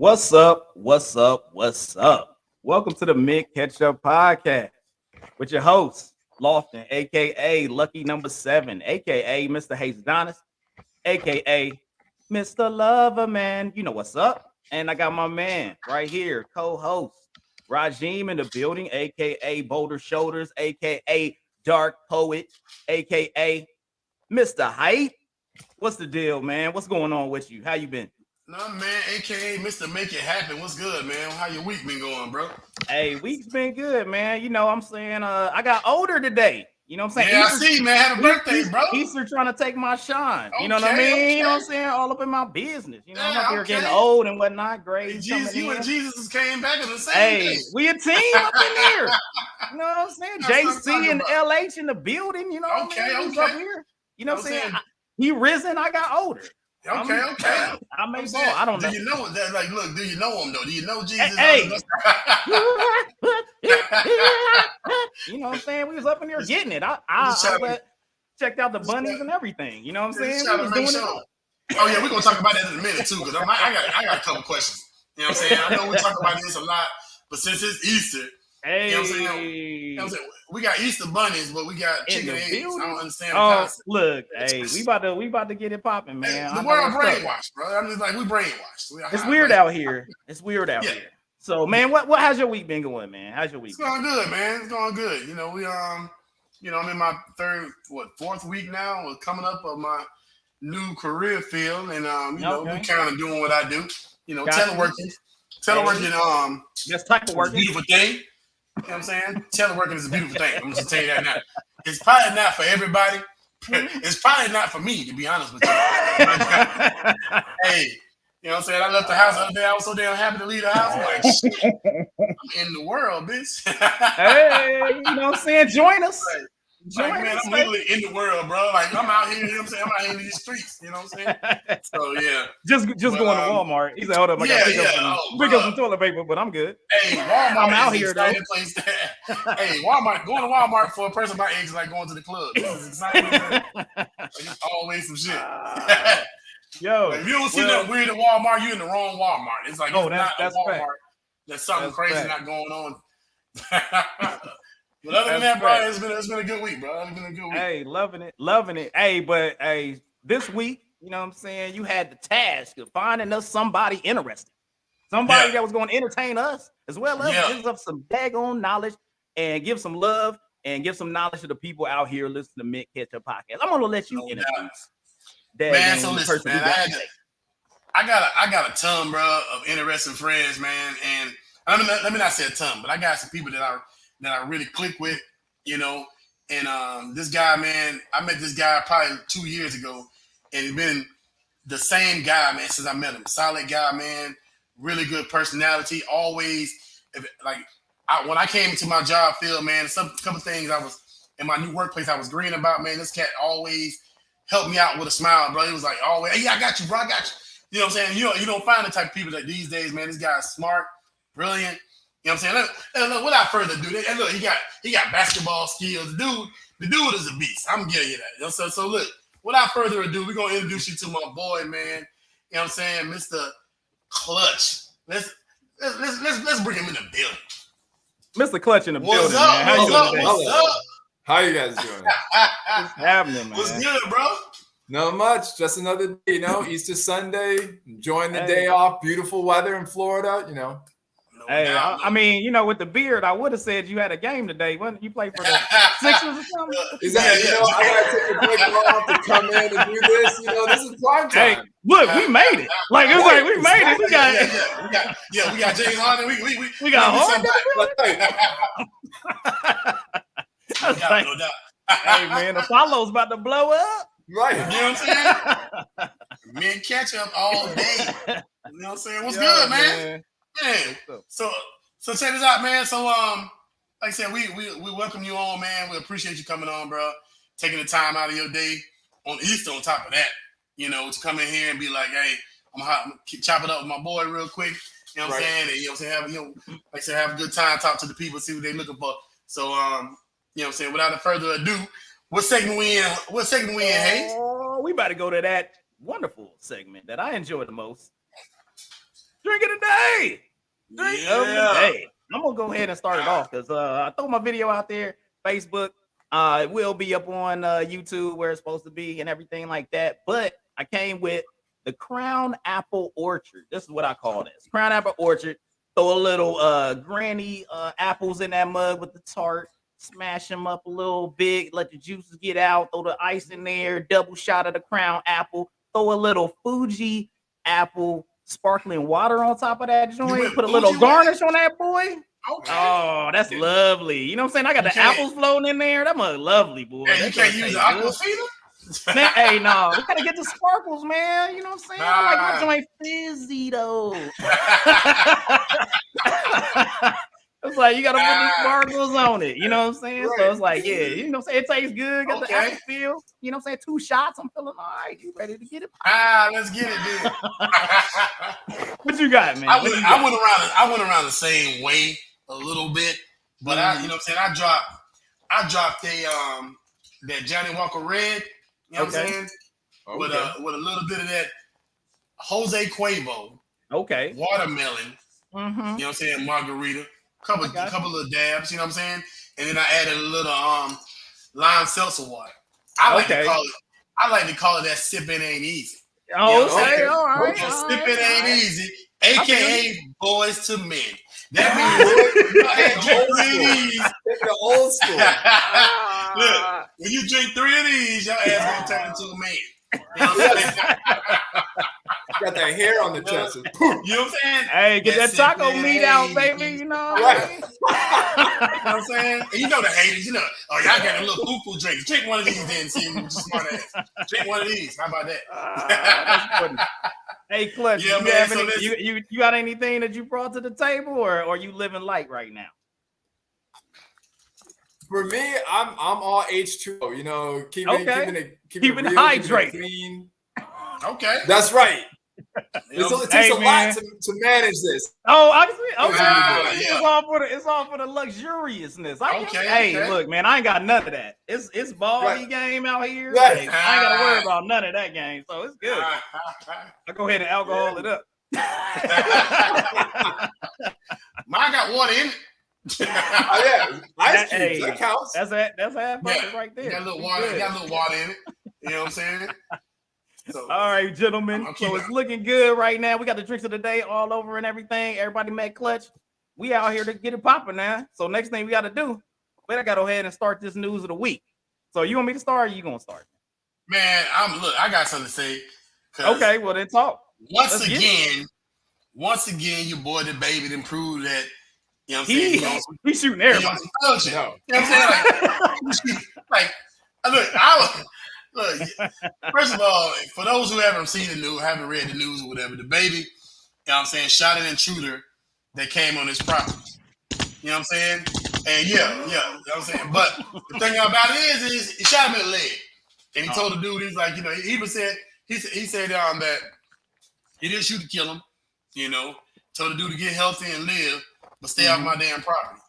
What's up? What's up? What's up? Welcome to the Ketchup podcast with your host, Lofton, aka Lucky Number 7, aka Mr. Hayes Adonis, aka Mr. Lover Man. You know what's up? And I got my man right here, co-host Rajim in the building, aka Boulder Shoulders, aka Dark Poet, aka Mr. Hype. What's the deal, man? What's going on with you? How you been? Nah, man, aka Mr. Make It Happen. What's good, man? How your week been going, bro? Hey, week's been good, man. You know what I'm saying? I got older today. You know what I'm saying? Yeah, Easter, I see, man. Happy birthday, bro. Easter trying to take my shine. You know what I Okay, mean? okay. You know what I'm saying? All up in my business. You know, I'm up Yeah, here okay. getting old and whatnot. Grades Jesus, coming you in. and Jesus came back in the same Hey, day. we a team up in here. You know what I'm saying? That's what I'm JC talking and about. LH in the building. You know what I mean? He's up Okay. here. You know what I'm saying? He risen. I got older. Okay. I may ball. I don't know. Do you know that? Like, look, do you know him though? Do you know Jesus? Hey. You know what I'm saying? We was up in there getting it. I checked out the bunnies and everything. You know what I'm saying? We was doing it up. Oh yeah, we're gonna talk about that in a minute too, because I got a couple questions. You know what I'm saying? I know we talk about this a lot, but since it's Easter, hey, you know what I'm saying? We got Easter bunnies, but we got chicken and eggs. I don't understand the concept. Look, hey, we about to get it popping, man. Hey, the world brainwashed, bro. I'm just like, we brainwashed. It's weird out here. It's weird out here. So, man, what has your week been going, man? How's your week? It's going good, man. It's going good. You know, I'm in my fourth week now. We're coming up of my new career field, and we kind of doing what I do. You know, teleworking. This type of work, beautiful thing. You know what I'm saying? Teleworking is a beautiful thing. I'm just telling you that now. It's probably not for everybody. It's probably not for me, to be honest with you. Hey, you know what I'm saying? I left the house the other day. I was so damn happy to leave the house. I'm like, shit, I'm in the world, bitch. Hey, you know what I'm saying? Join us. I'm literally in the world, bro. Like, I'm out here, you know what I'm saying? I'm out here in these streets, you know what I'm saying? So, yeah. Just going to Walmart. He said, hold up, I got to pick up some toilet paper, but I'm good. Hey, Walmart I'm out here, though. Hey, Walmart, going to Walmart for a person my age is like going to the club. This is exciting. It's always some shit. Yo. Like, if you don't see nothing weird at Walmart, you're in the wrong Walmart. It's like, that's Walmart. Fact. There's something that's crazy fact. not going on. But other than that, bro, it's been a good week, bro. It's been a good week. Hey, loving it. Hey, but this week, you know what I'm saying? You had the task of finding us somebody interesting, somebody that was going to entertain us as well as give us some daggone knowledge and give some love and give some knowledge to the people out here listening to Ketchup podcast. I'm gonna let you introduce that man. So listen, man, I got a ton, bro, of interesting friends, man, and let me not say a ton, but I got some people that I really click with, you know. And this guy, man, I met this guy probably 2 years ago, and he's been the same guy, man, since I met him. Solid guy, man, really good personality. Always, when I came into my job field, man, couple things I was in my new workplace I was green about, man. This cat always helped me out with a smile, bro. He was like, always, hey, I got you, bro, I got you. You know what I'm saying? You don't find the type of people like these days, man. This guy's smart, brilliant. You know what I'm saying? Look, without further ado, and look, he got basketball skills. The dude is a beast. I'm giving you that. So look, without further ado, we're gonna introduce you to my boy, man. You know what I'm saying, Mr. Clutch. Let's bring him in the building. Mr. Clutch in the building, man. How you doing today? What's up? How you guys doing? What's happening, man? What's good, bro? Not much. Just another day, you know, Easter Sunday, enjoying the day off. Beautiful weather in Florida, you know. Hey, I mean, you know, with the beard, I would have said you had a game today. When you played for the Sixers or something? Exactly. You know, I gotta take a break off to come in and do this. You know, this is prime time. Hey, look, we made it. Like it's like we made it. We got James Harden. We got Harden. No doubt. Hey man, the follow's about to blow up. Right. You know what I'm saying? Me and Ketchup all day. You know what I'm saying? What's good, man? Man, so check this out, man. So like I said, we welcome you on, man. We appreciate you coming on, bro. Taking the time out of your day on Easter. On top of that, you know, to come in here and be like, hey, I'm gonna chop it up with my boy real quick. You know what I'm saying? And, you know what I'm saying? Like I said, have a good time, talk to the people, see what they're looking for. So you know what I'm saying? Without further ado, what segment we in? Hayes? Oh, we about to go to that wonderful segment that I enjoy the most. Drink of the day. Drink of the day. I'm gonna go ahead and start it off because I throw my video out there, Facebook. It will be up on YouTube where it's supposed to be and everything like that. But I came with the Crown Apple Orchard. This is what I call this. Crown Apple Orchard. Throw a little granny apples in that mug with the tart. Smash them up a little bit. Let the juices get out. Throw the ice in there. Double shot of the Crown Apple. Throw a little Fuji apple sparkling water on top of that joint. Put a little garnish on that boy. Okay. Oh, that's lovely. You know what I'm saying? I got the apples floating in there. That mug lovely, boy. Hey, you can't use the Aquafina? Man, hey, no, we gotta get the sparkles, man. You know what I'm saying? I like my joint fizzy though. It's like you gotta put the sparkles on it. You know what I'm saying? Right. So it's like, yeah, you know what I'm saying? It tastes good. Got the apple feel. You know what I'm saying? 2 shots. I'm feeling all right. You ready to get it? Let's get it, dude. What you got, man? I went around the same way a little bit, but I, you know what I'm saying? I dropped that Johnny Walker Red. You know what I'm saying? Okay. With a little bit of that Jose Cuervo. Okay. Watermelon. Mm-hmm. You know what I'm saying? Margarita. Couple of dabs, you know what I'm saying? And then I added a little lime seltzer water. I like to call it that sipping ain't easy. Oh, you know okay, all right. Sipping ain't easy, aka boys to men. That means you had 3 of these. The old school. Look, when you drink 3 of these, your ass gonna turn into a man. You know what I'm saying? Got that hair on the chest. You know what I'm saying? Hey, get that taco meat out, baby. You know what I mean? You know what I'm saying? And you know the haters, you know, oh, y'all got a little poo-poo drink. Drink one of these then, see what you smart ass. Drink one of these. How about that? Hey, Clutch, you got anything that you brought to the table, or are you living light right now? For me, I'm all H2O. You know, keeping it real, hydrated, clean. Okay, that's right. It takes a lot to manage this. Oh, okay. It's all for the luxuriousness. Hey, look, man, I ain't got none of that. It's ballsy game out here. Right. Like, I ain't got to worry about none of that game, so it's good. I go ahead and alcohol it up. Mine got water in it. Ice cubes, that counts. That's half bucket right there. Got a little water in it. You know what I'm saying? So, all right, gentlemen. So it's looking good right now. We got the drinks of the day all over and everything. Everybody met Clutch. We out here to get it popping now. So next thing we got to do, I got to go ahead and start this news of the week. So you want me to start, or you gonna start? Man, I got something to say. Okay, well then talk. Once again, your boy the baby done proved that. You know what I'm saying? He's shooting everybody. You know what I'm saying? Look, first of all, for those who haven't seen the news, haven't read the news or whatever, the baby, you know what I'm saying, shot an intruder that came on his property. You know what I'm saying? And you know what I'm saying? But the thing about it is he shot him in the leg. And he told the dude, he's like, you know, he said that he didn't shoot to kill him, you know, told the dude to get healthy and live, but stay off my damn property.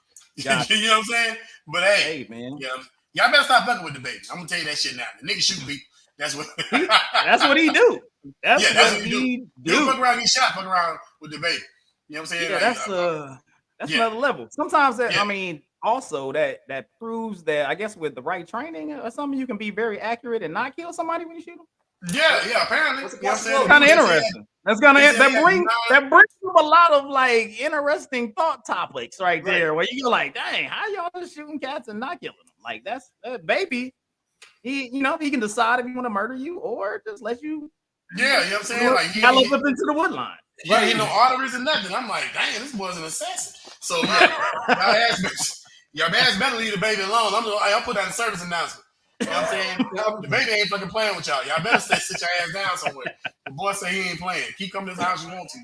Gotcha. You know what I'm saying? But hey man. Yeah, y'all better stop fucking with the baby. I'm gonna tell you that shit now. The nigga shoot people. That's what he do. That's what he do. You fuck around, get shot, fuck around with the baby. You know what I'm saying? Yeah, that's another level. Sometimes I mean, also that proves that I guess with the right training or something, you can be very accurate and not kill somebody when you shoot them. Yeah, apparently. That's kind of interesting. That brings up a lot of like interesting thought topics right there, where you go like, dang, how y'all just shooting cats and not killing them? Like that's baby. He can decide if he want to murder you or just let you. Yeah, you know what I'm saying? Like he gallop up into the wood line. Right, no arteries or nothing. I'm like, dang, this boy's an assassin. So y'all ass better leave the baby alone. I'll put that in service announcement. You know what I'm saying? The baby ain't fucking playing with y'all. Y'all better sit your ass down somewhere. The boy say he ain't playing. Keep coming to this house you want to.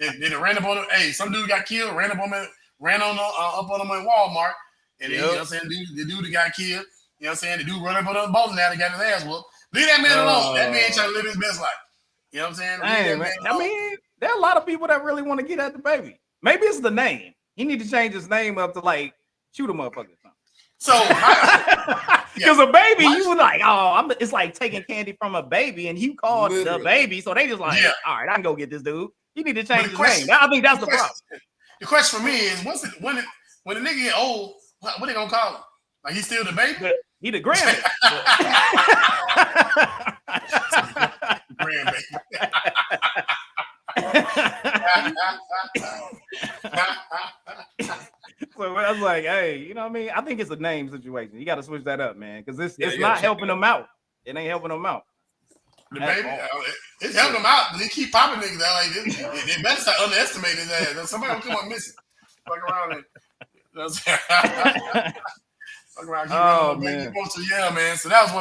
Then it ran up on him. Hey, some dude got killed, ran up on him in Walmart. And then, you know what I'm saying? The dude that got killed, you know what I'm saying? The dude run up on the bowling alley, got his ass whooped. Leave that man alone. That man trying to live his best life. You know what I'm saying? I mean, there are a lot of people that really want to get at the baby. Maybe it's the name. He need to change his name up to like shoot a motherfucker or something. So Because a baby, you were like, oh, it's like taking candy from a baby, and you called the baby, so they just like, all right, I can go get this dude. You need to change his name. I think that's the problem. The question for me is, when the nigga get old, what they gonna call him? Like he's still the baby? He the grandbaby. Grandbaby. So I was like, hey, you know what I mean? I think it's a name situation. You got to switch that up, man, because it's not helping them out. It ain't helping them out. The baby, it's helping them out, but they keep popping niggas out like this. They better start underestimating his ass. Somebody will come up missing. Fuck around and fuck around. Oh man. Yeah, man. So that was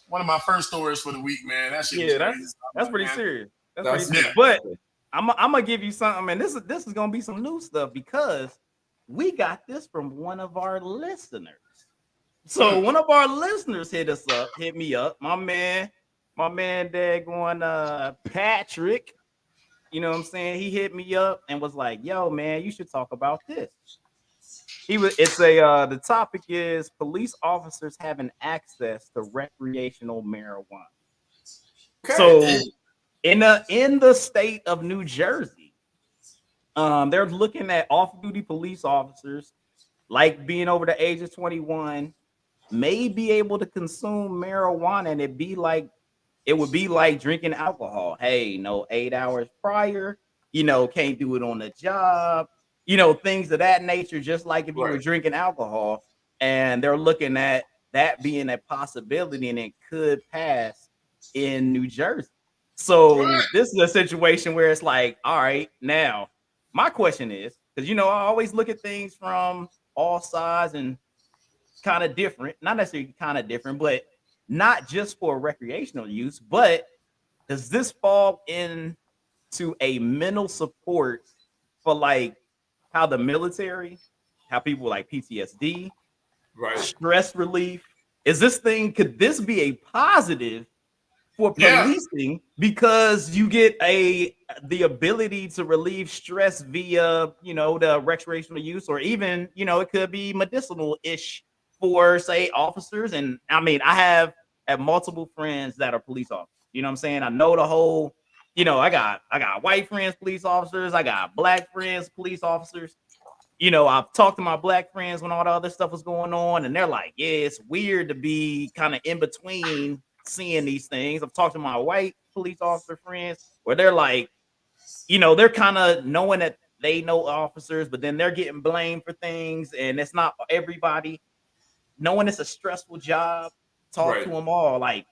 one of my first stories for the week, man. That shit. Yeah, that's pretty serious. That's pretty serious. But I'm gonna give you something, man. This is gonna be some new stuff because we got this from one of our listeners. So one of our listeners hit me up. My man daggone Patrick. You know what I'm saying? He hit me up and was like, yo, man, you should talk about this. The topic is police officers having access to recreational marijuana. Okay. So in the state of New Jersey, they're looking at off-duty police officers, like being over the age of 21, may be able to consume marijuana, and it would be like drinking alcohol. Hey, 8 hours prior, can't do it on the job, things of that nature, just like if you were drinking alcohol. And they're looking at that being a possibility, and it could pass in New Jersey. So this is a situation where it's like, all right, now my question is, because I always look at things from all sides and kind of different, not necessarily kind of different, but not just for recreational use, but does this fall into a mental support for like how the military, how people like PTSD, stress relief? Could this be a positive for policing because you get the ability to relieve stress via, the recreational use, or even, it could be medicinal-ish for, say, officers. And I mean, I have multiple friends that are police officers. You know what I'm saying? I know the whole, I got white friends, police officers. I got black friends, police officers. I've talked to my black friends when all the other stuff was going on, and they're like, yeah, it's weird to be kind of in between seeing these things. I've talked to my white police officer friends where they're like, they're kind of knowing that they know officers, but then they're getting blamed for things, and it's not everybody. Knowing it's a stressful job, talk to them all. Like,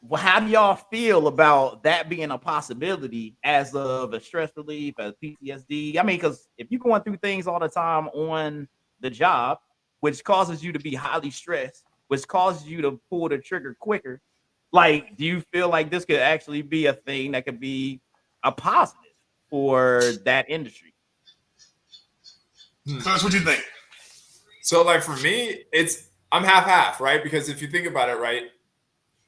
well, how do y'all feel about that being a possibility as of a stress relief, as PTSD? I mean, because if you're going through things all the time on the job, which causes you to be highly stressed, which causes you to pull the trigger quicker, like, do you feel like this could actually be a thing that could be a positive for that industry? Coach, what do you think? So, like, for me, I'm half-half, right? Because if you think about it, right,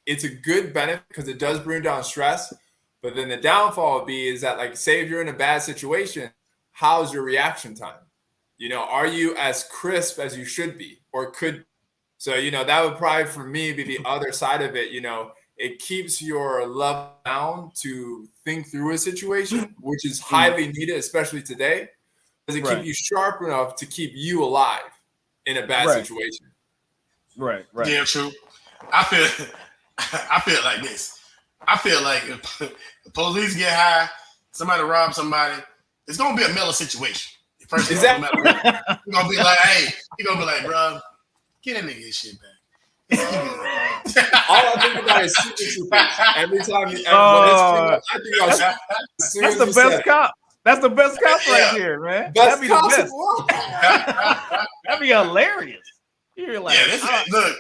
it's a good benefit because it does bring down stress. But then the downfall would be is that, like, say if you're in a bad situation, how's your reaction time? Are you as crisp as you should be or could? So, that would probably for me be the other side of it. It keeps your level down to think through a situation, which is highly needed, especially today, because it keeps you sharp enough to keep you alive in a bad situation. Right. Yeah, true. I feel like this. I feel like if the police get high, somebody rob somebody, it's gonna be a mellow situation. First, he's gonna be like, hey, he gonna be like, bro, get that nigga his shit back. All I think about is Super Troopers. Every time that's the best cop. That's the best cop right here, man. That'd be the best. That'd be hilarious. You're like, look,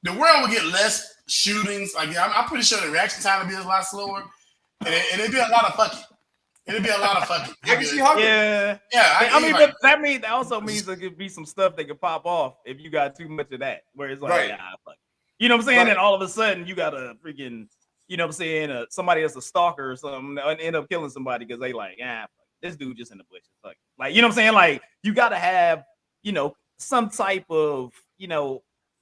the world would get less shootings. Like, I'm pretty sure the reaction time would be a lot slower, and it'd be a lot of fucking. It'd be a lot of fucking. Yeah. But that also means there could be some stuff that could pop off if you got too much of that. Where it's like, fuck. You know what I'm saying? And all of a sudden, you got a freaking, somebody that's a stalker or something, and end up killing somebody because they like, fuck, this dude just in the bushes. Like, you know what I'm saying? Like, you got to have, some type of,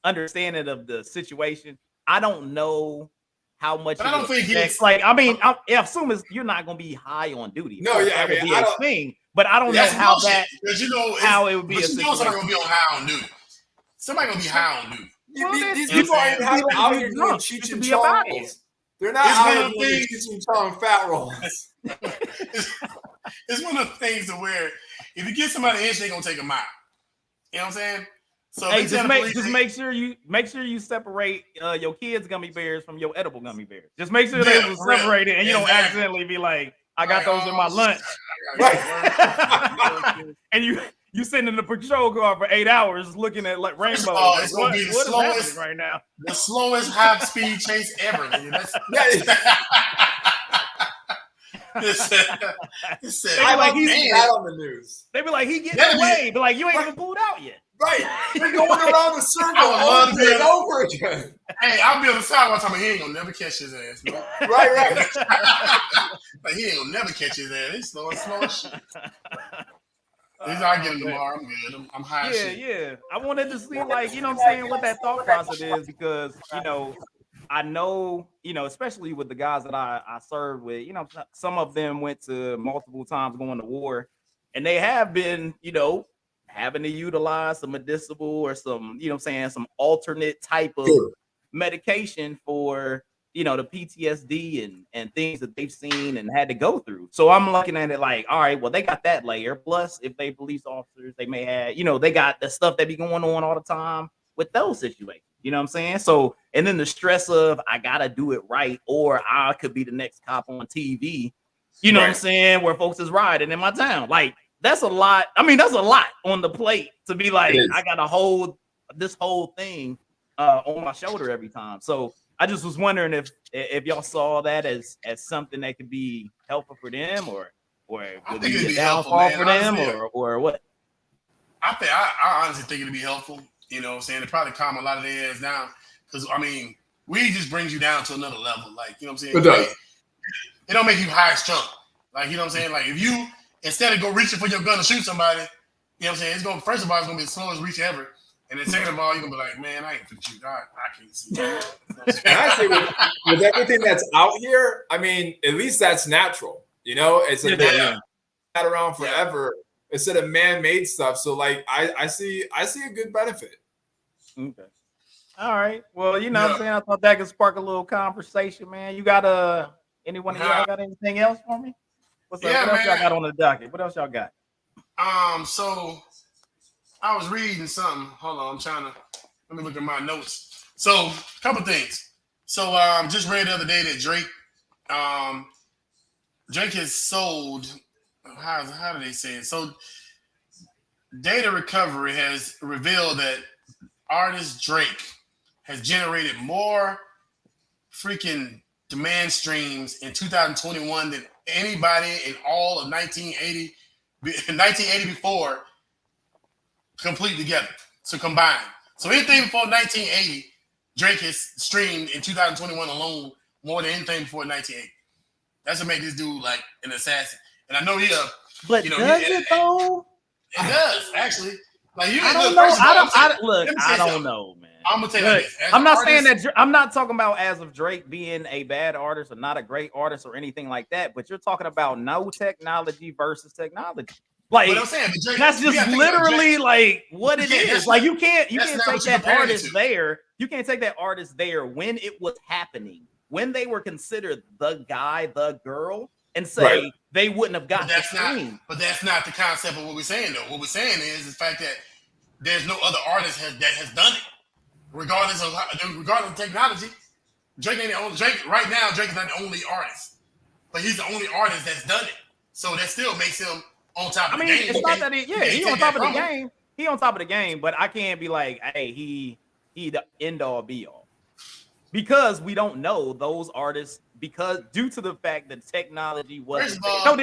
understanding of the situation, I don't know how much. But I don't think it's like. I mean, I assume you're not going to be high on duty. No, yeah, that would be a thing. But I don't know how that. Because how it would be. But you know somebody gonna be on high on duty. Somebody gonna be high on duty. Well, these people aren't even out here doing Cheech and Chong. They're not out here doing Cheech and Chong fat rolls. It's one of the things to where if you get somebody an inch, they're gonna take a mile. You know what I'm saying? So hey, just make sure you separate your kids' gummy bears from your edible gummy bears. Just make sure they are separated, and you don't accidentally be like, "I got those in my lunch." And you sitting in the patrol car for 8 hours looking at like rainbows. Oh, it's gonna be the slowest right now. The slowest high speed chase ever. They like he's bad on the news. They be like, he getting away, but like you ain't even pulled out yet. Right, they're going around the circle over again. Hey, I'll be on the side one time. He ain't gonna never catch his ass. No? Right. Like he ain't gonna never catch his ass. He's slow as shit. I get him tomorrow. I'm good. I'm high. Yeah. I wanted to see, like, you know what I'm saying, what that thought process is, because I know, especially with the guys that I served with, some of them went to multiple times going to war, and they have been, having to utilize some medicinal or some, some alternate type of medication for, the PTSD and things that they've seen and had to go through. So I'm looking at it like, all right, well, they got that layer. Plus, if they police officers, they may have, they got the stuff that be going on all the time with those situations. You know what I'm saying? So, and then the stress of I gotta do it right, or I could be the next cop on TV. You know what I'm saying? Where folks is riding in my town. Like, that's a lot. I mean, that's a lot on the plate to be like, I gotta hold this whole thing on my shoulder every time. So I just was wondering if y'all saw that as something that could be helpful for them, or would be a downfall for them, or what? I honestly think it'd be helpful. You know what I'm saying? It probably calm a lot of their ass down. Because, I mean, weed just brings you down to another level. Like, you know what I'm saying? It does. It don't make you high strung. Like, you know what I'm saying? Like, if you, instead of go reaching for your gun to shoot somebody, you know what I'm saying? It's going, first of all, it's going to be the slowest reach ever. And then second of all, you're going to be like, man, I ain't finna shoot. I can't see that. And actually, with everything that's out here, I mean, at least that's natural. It's a had around forever instead of man-made stuff. So, like, I see a good benefit. Okay. All right. Well, what I'm saying, I thought that could spark a little conversation, man. You got anyone of y'all got anything else for me? What else y'all got on the docket? What else y'all got? So I was reading something. Hold on, let me look at my notes. So, a couple things. So just read the other day that Drake has sold, how do they say it? So data recovery has revealed that artist Drake has generated more freaking demand streams in 2021 than anybody in all of 1980 before complete together. So combined. So anything before 1980, Drake has streamed in 2021 alone more than anything before 1980. That's what makes this dude like an assassin. And I know but does it though? It does, actually. Like I don't know. I don't know, man. I'm gonna tell you this. I'm not saying that. I'm not talking about as of Drake being a bad artist or not a great artist or anything like that. But you're talking about no technology versus technology. Like, what I'm saying, Drake, that's just literally like what it is. Like you can't take that artist there. You can't take that artist there when it was happening, when they were considered the guy, the girl, and say they wouldn't have gotten the stream. But that's not the concept of what we're saying, though. What we're saying is the fact that there's no other artist that has done it, regardless of technology. Drake ain't the only. Right now, Drake is not the only artist, but he's the only artist that's done it. So that still makes him on top of the game. It's not that he on top of the game. He on top of the game, but I can't be like, hey, he the end all be all. Because we don't know those artists, because due to the fact that technology was no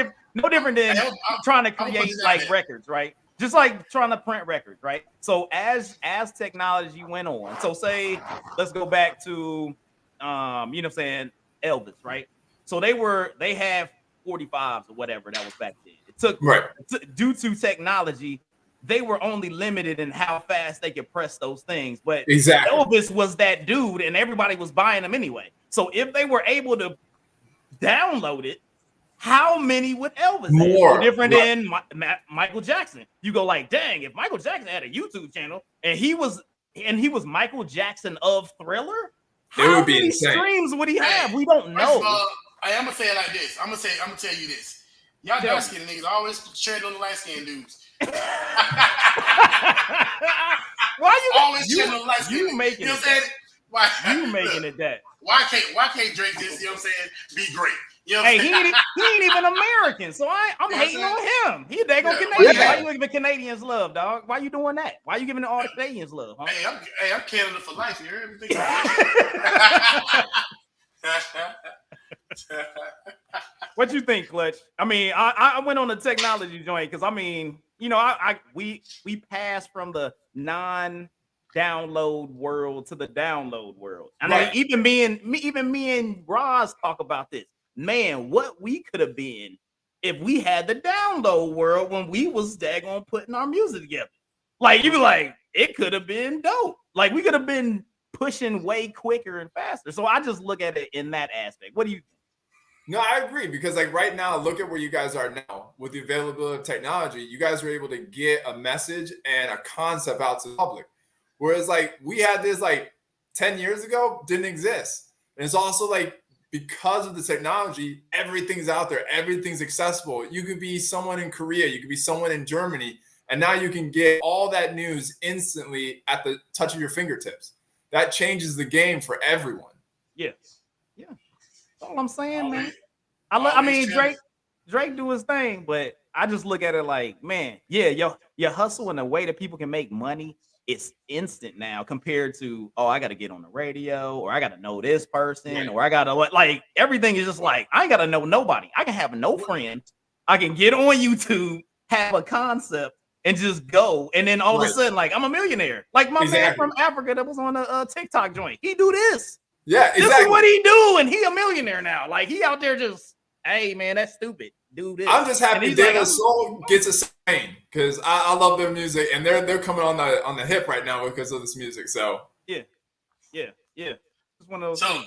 different than trying to create like records, right? Just like trying to print records, right? So as technology went on, so say let's go back to saying Elvis, right? So they had 45s or whatever that was back then. It took due to technology, they were only limited in how fast they could press those things. But Exactly. Elvis was that dude, and everybody was buying them anyway. So if they were able to download it, how many would Elvis have? More. No different than Michael Jackson. You go like, dang, if Michael Jackson had a YouTube channel and he was Michael Jackson of Thriller, how many insane. streams would he have? We don't know. I'm gonna say it like this. I'm gonna tell you this. Y'all dark skinned niggas always tread on the light skinned dudes. Why you always tread on the light skinned? You making you know what I'm saying? Why you making it that? Why can't Drake just, you know what I'm saying, be great? You know hey, he ain't even American, so I'm hating on him. He they go Canadian. Why you giving Canadians love, dog? Why you doing that? Why you giving all the Canadians love? Huh? Hey, I'm Canada for life here. Everything. What you think, Clutch? I mean, I went on the technology joint because I mean, you know, we passed from the non-download world to the download world. And right. Even me and Roz talk about this. Man, what we could have been if we had the download world when we was daggone putting our music together. Like, you be like, it could have been dope. Like, we could have been pushing way quicker and faster. So I just look at it in that aspect. What do you think? No, I agree, because like right now, look at where you guys are now with the availability of technology. You guys were able to get a message and a concept out to the public. Whereas like we had this like 10 years ago, didn't exist. And it's also like, because of the technology, everything's out there. Everything's accessible. You could be someone in Korea. You could be someone in Germany. And now you can get all that news instantly at the touch of your fingertips. That changes the game for everyone. Yes. Yeah. That's all I'm saying, man. I mean, Drake do his thing, but I just look at it like, man, yeah, your hustle and the way that people can make money, it's instant now compared to, oh, I got to get on the radio, or I got to know this person, or I got to like, everything is just like, I ain't got to know nobody. I can have no friends. I can get on YouTube, have a concept, and just go. And then all of a sudden, like, I'm a millionaire. Like my man from Africa that was on a TikTok joint. He do this. Yeah, exactly. This is what he do, and he a millionaire now. Like, he out there just, hey, man, that's stupid. Do this. I'm just happy De La Soul gets a saying, because I love their music, and they're coming on the hip right now because of this music. So yeah. It's one of those. So,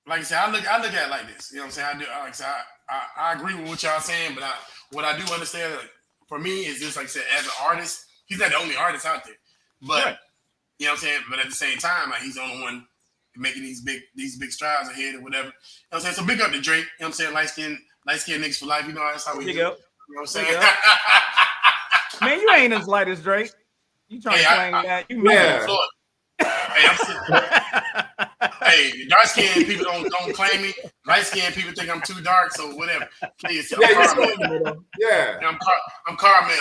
like I said, I look at it like this. You know what I'm saying? I agree with what y'all saying, but what I do understand, like, for me, is just like I said, as an artist, he's not the only artist out there. But you know what I'm saying? But at the same time, like, he's the only one making these big strides ahead or whatever. You know what I'm saying? So big up to Drake. You know what I'm saying? Light skin niggas for life. You know, that's how we do. You know what I'm saying? Man, you ain't as light as Drake. You trying to claim that? You Hey, dark skinned people don't claim me. Light skinned people think I'm too dark, so whatever. Please, I'm Carmel. I'm Carmel.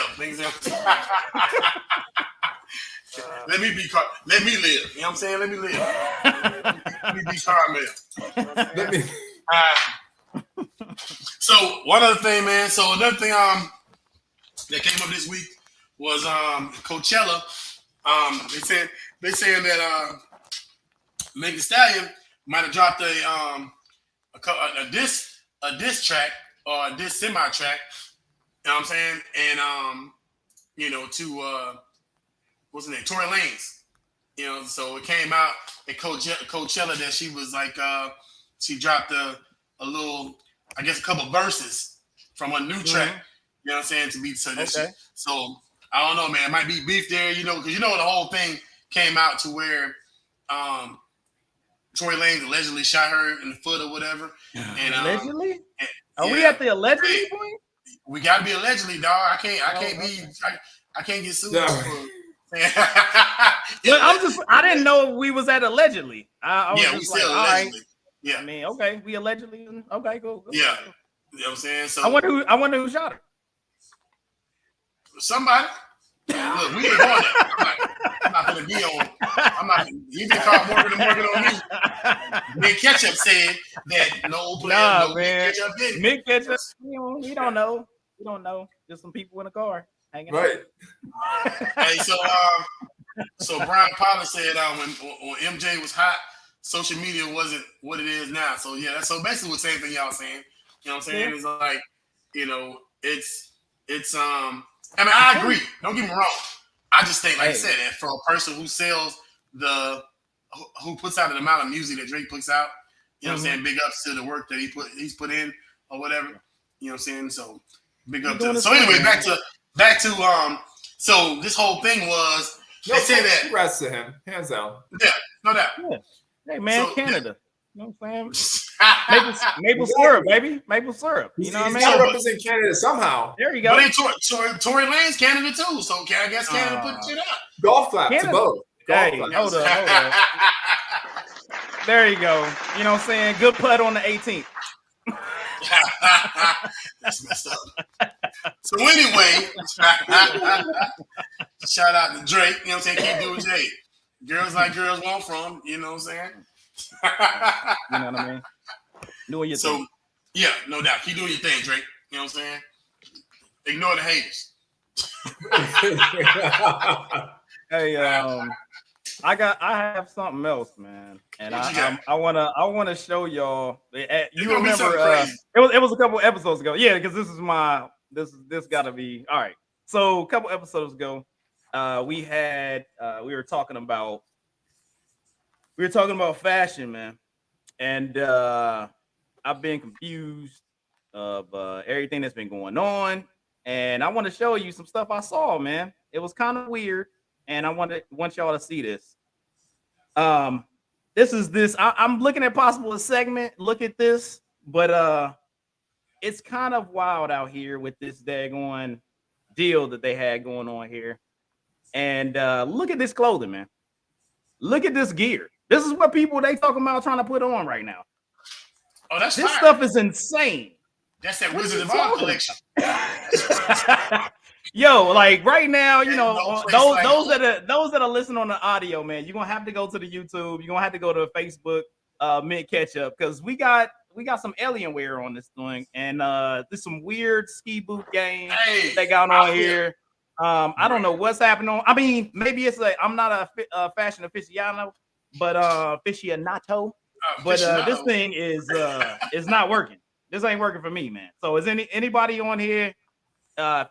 Let me live. You know what I'm saying? Let me live. Let me be Carmel. So one other thing, man. So another thing that came up this week was Coachella. They saying that Megan Thee Stallion might have dropped a diss track or a diss semi track. You know what I'm saying? And to what's her name? Tory Lanez. You know, so it came out at Coachella that she was like she dropped a little, I guess, a couple verses from a new track. You know what I'm saying? To be so I don't know, man. It might be beef there, you know, because the whole thing came out to where Tory Lanez allegedly shot her in the foot or whatever. And allegedly? Are we at the allegedly point? We gotta be allegedly, dog. I can't get sued. No. I didn't know we was at allegedly. I was we still allegedly. Right. Yeah. I mean, okay, we allegedly. Okay, cool. Yeah. You know what I'm saying? So I wonder who shot her. Somebody. Look, we ain't going there. I'm not gonna be on. You can call Morgan on me. Mick Ketchup said that no player, no man. Mick Ketchup did. Mick Ketchup, we don't know. We don't know. Just some people in a car hanging out. Hey, so Brian Pollard said when MJ was hot, social media wasn't what it is now. So yeah, so basically the same thing y'all saying. You know what I'm saying? It's like, it's I mean, I agree. Don't get me wrong. I just think, like I said, for a person who sells who puts out an amount of music that Drake puts out, you know what I'm saying? Big ups to the work that he's put in or whatever. You know what I'm saying? So big up to. So anyway, back to so this whole thing was they say that congrats to him, hands down. Yeah, no doubt. Yeah. Hey man, So, Canada. You know what I'm saying? Maple syrup, baby. Maple syrup. You know what I mean? He's got to represent Canada somehow. There you go. But Tory Lane's Canada too, so I guess Canada put shit up. Golf clap to both. Hey, hold up. There you go. You know what I'm saying? Good putt on the 18th. That's messed up. So anyway, shout out to Drake. You know what I'm saying? Keep doing Jay. Girls like girls want from. You know what I'm saying? You know what I mean? Doing your thing. Yeah, no doubt. Keep doing your thing, Drake. You know what I'm saying? Ignore the haters. Hey, I have something else, man, and I wanna show y'all. You remember? It was a couple episodes ago. Yeah, because this got to be all right. So a couple episodes ago, we were talking about fashion, man, and I've been confused of everything that's been going on, and I want to show you some stuff I saw, man. It was kind of weird, and I want y'all to see this. I'm looking at possible segment. Look at this, but it's kind of wild out here with this daggone deal that they had going on here. And look at this clothing, man. Look at this gear. This is what people they talking about trying to put on right now. Oh, that's this stuff is insane. That's that Wizard of Oz collection. Yo, like right now, you know, those that are listening on the audio, man, you're gonna have to go to the YouTube. You're gonna have to go to Facebook, Mint Ketchup, because we got some Alienware on this thing, and there's some weird ski boot game they got on here. I don't know what's happening. I mean, maybe it's like I'm not a fashion aficionado, but aficionado. But this thing is not working. This ain't working for me, man. So is anybody on here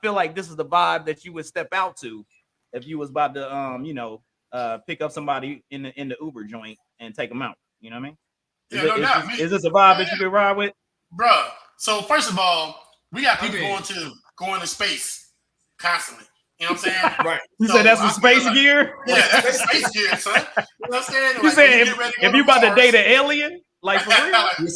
feel like this is the vibe that you would step out to if you was about to pick up somebody in the Uber joint and take them out? You know what I mean? Is this a vibe that you could ride with, bro? So first of all, we got people going to space constantly. You know what I'm saying? Right. You said that's the space gear? Yeah, that's the space gear, son. You know what I'm saying? You said if you about to date an alien, like for real? You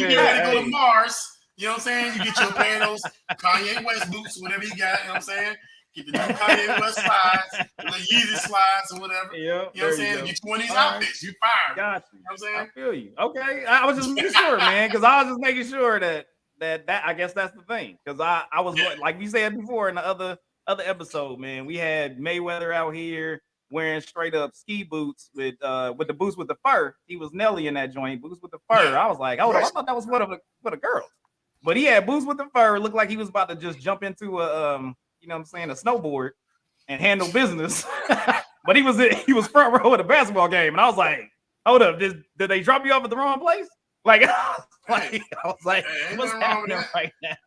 get ready to go to Mars. You know what I'm saying? You get your pair of those Kanye West boots, whatever you got. You know what I'm saying? Get the new Kanye West slides, the Yeezy slides, or whatever. Yeah, you know what I'm saying? Get you one of these outfits. You fired. Got you. You know what I'm saying? I feel you. Okay. I was just making sure, man, because I was just making sure that I guess that's the thing. Because I was like we said before in the other episode, man, we had Mayweather out here wearing straight up ski boots with the boots with the fur. He was Nelly in that joint, boots with the fur. I was like, hold on, I thought that was for the girls. But he had boots with the fur. Looked like he was about to just jump into a you know what I'm saying, a snowboard and handle business. But he was front row at a basketball game, and I was like, hold up, did they drop you off at the wrong place? Like, I was like, what's happening right now?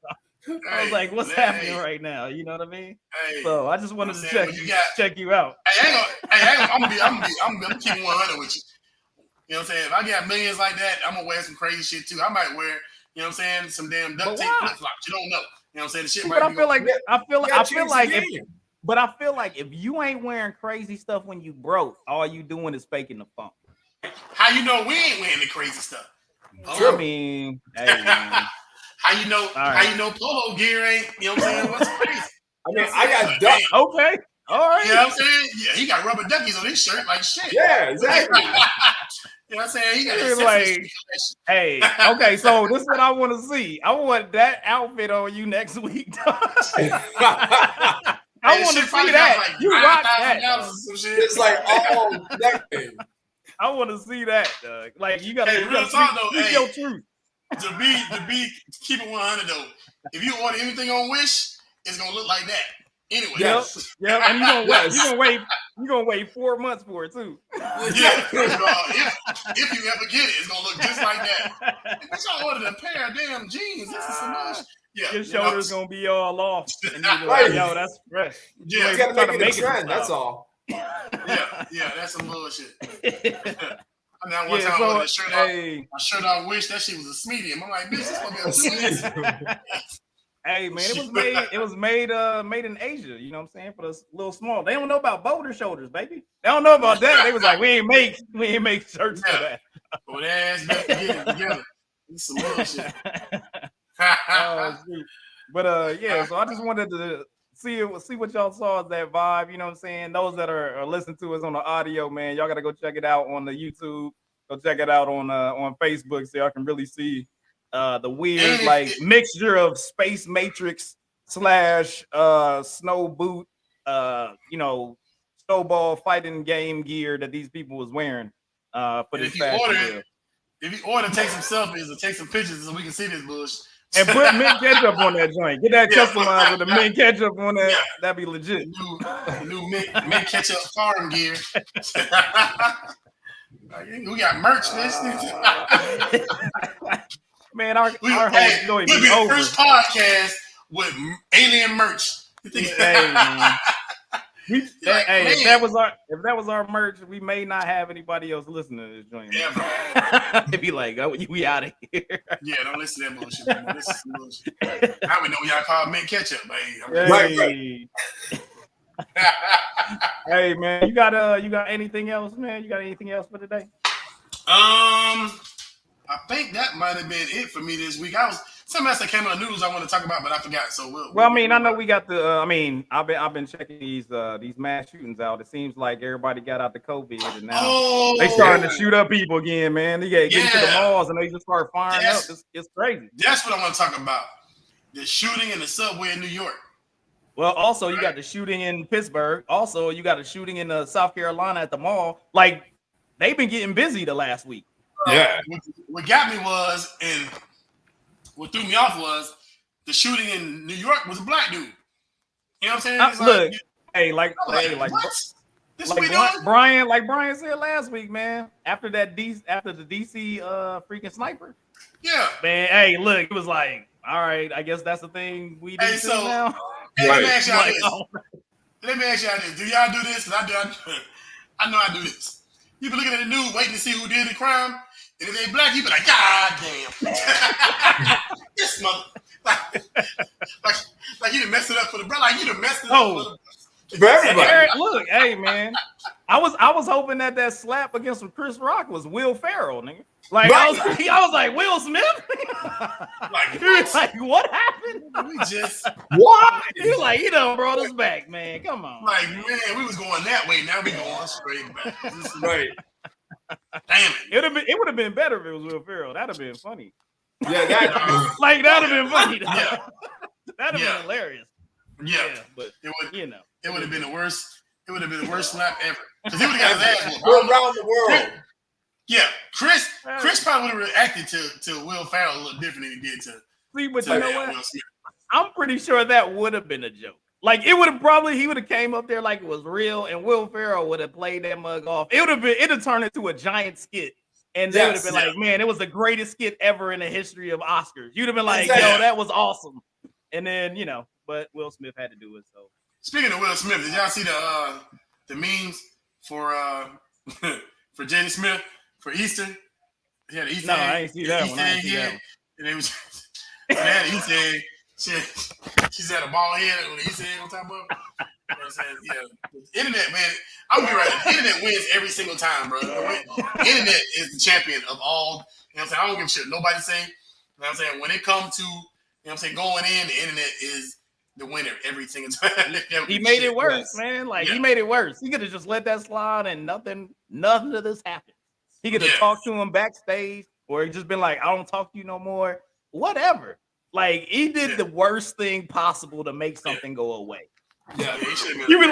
I was like, what's happening right now? You know what I mean? So I just wanted to check you out. I'm gonna keep 100 with you. You know what I'm saying? If I got millions like that, I'm gonna wear some crazy shit too. I might wear, you know what I'm saying, some damn duct tape flip flops. You don't know. You know what I'm saying? The shit. But I feel like if you ain't wearing crazy stuff when you broke, all you doing is faking the funk. How you know we ain't wearing the crazy stuff? I mean, hey, man. How you know? Right. How you know polo gear ain't? You know what I'm saying? What's crazy? I mean, I got duck. Okay, all right. You know what I'm saying? Yeah, he got rubber duckies on his shirt like shit. Yeah, exactly. You know what I'm saying? He got like, hey, okay. So this is what I want to see. I want that outfit on you next week. I want to see that. Like you rock that. It's like all that thing. I want to see that, Doug. Like you gotta speak your truth. To be keep it 100 though. If you order anything on Wish, it's gonna look like that. Anyway. Yep. And you're gonna wait 4 months for it too. Yeah. If you ever get it, it's gonna look just like that. Bitch, I ordered a pair of damn jeans. This is some bullshit. Your shoulders gonna be all off, and you're Right. like, yo, that's fresh. You gotta make it a trend. That's all. Yeah, that's some bullshit. I mean, one Yeah, time so, I wore my shirt I wish that shit was a medium. I'm like, bitch, this gonna be a medium. Hey man, it was made in Asia, you know what I'm saying? For the little small. They don't know about boulder shoulders, baby. They don't know about that. They was like, we ain't make shirts for that. Well, ass better get it together. It's some bullshit. Oh, but yeah, so I just wanted to see what y'all saw as that vibe, you know what I'm saying? Those that are listening to us on the audio, man, y'all gotta go check it out on the YouTube. Go check it out on Facebook so y'all can really see the weird like mixture of Space Matrix / snow boot, snowball fighting game gear that these people was wearing for this fashion. If you order, take some selfies or take some pictures so we can see this bullshit. And put mint ketchup on that joint. Get that customized with the mint ketchup on that. Yeah. That'd be legit. New mint ketchup farm gear. We got merch, bitch. Man, our whole story be the first podcast with alien merch. Hey, man. If that was our merch, we may not have anybody else listening to this joint. Yeah, they'd be like, "Oh, we out of here." Yeah, don't listen to that bullshit. Man. This is bullshit. Now we know y'all call mint ketchup, man. Hey. Hey, man, you got anything else, man? You got anything else for today? I think that might have been it for me this week. Something else that came on the news I want to talk about, but I forgot. So I know we got the. I've been checking these mass shootings out. It seems like everybody got out the COVID, and now they starting to shoot up people again, man. They get into the malls and they just start firing up. It's crazy. That's what I want to talk about. The shooting in the subway in New York. Well, also you got the shooting in Pittsburgh. Also, you got a shooting in South Carolina at the mall. Like they've been getting busy the last week. Yeah. What got me was, and what threw me off was the shooting in New York was a black dude. You know what I'm saying? Brian said last week, man. After the DC freaking sniper. Yeah. Man, hey, look, it was like, all right, I guess that's the thing we do now. Hey, let me ask y'all this. Do y'all do this? Because I know I do this. You be looking at the news, waiting to see who did the crime. And if they black, you be like, God damn. This mother. Like you done messed it up for the brother. Like you done messed it up for everybody. Look, hey, man. I was hoping that slap against Chris Rock was Will Ferrell, nigga. Like I was like Will Smith. like what happened? We just what? He was like, he done brought us back, man. Come on. Like, man, we was going that way. Now we going straight back. Right. Damn it. It would have been better if it was Will Ferrell. That'd have been funny. Yeah, that'd have been funny. Yeah. That'd have been hilarious. Yeah. But it would it would have been the worst. It would have been the worst slap ever. Because he would have got his ass whooped. Around the world. Yeah, Chris probably would have reacted to Will Ferrell a little different than he did to. See, but you know what? I'm pretty sure that would have been a joke. Like he would have came up there like it was real, and Will Ferrell would have played that mug off. It'd have turned into a giant skit, and they would have been like, "Man, it was the greatest skit ever in the history of Oscars." You'd have been like, "Yo, that was awesome," and then but Will Smith had to do it. So speaking of Will Smith, did y'all see the memes for Jaden Smith? For Easter, he had an Easter egg. I ain't see that one. And it was he had an Easter egg. She said a bald head with an Easter egg on top of it. You know what I'm saying? Yeah. The internet, man, I'm gonna be right. The internet wins every single time, bro. The internet is the champion of all. You know what I'm saying? I don't give a shit. Nobody say. You know what I'm saying? When it comes to, going in, the internet is the winner every single time. He made it worse, man. He made it worse. He could have just let that slide and nothing of this happened. He could have talked to him backstage, or he just been like, I don't talk to you no more. Whatever. Like, he did the worst thing possible to make something go away. Yeah, he should have been. You be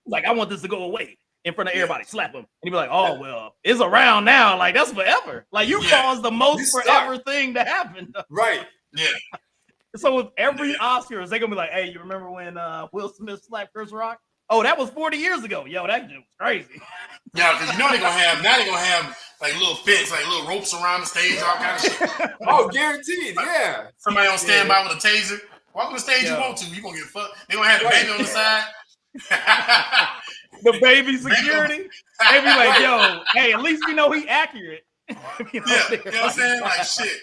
like, I want this to go away in front of everybody. Slap him. And he'd be like, oh, well, it's around now. Like, that's forever. Like, you caused the most forever thing to happen. Right. Yeah. So with every Oscars, they're going to be like, hey, you remember when Will Smith slapped Chris Rock? Oh, that was 40 years ago. Yo, that dude was crazy. Yeah, because they're gonna have like little fence, like little ropes around the stage, all kind of shit. Oh, guaranteed, yeah. Somebody on standby with a taser. Walk on the stage you want to. You gonna get fucked. They gonna have the baby on the side. The baby security. They be like, yo, hey, at least we know he accurate. You know what I'm saying? Like shit.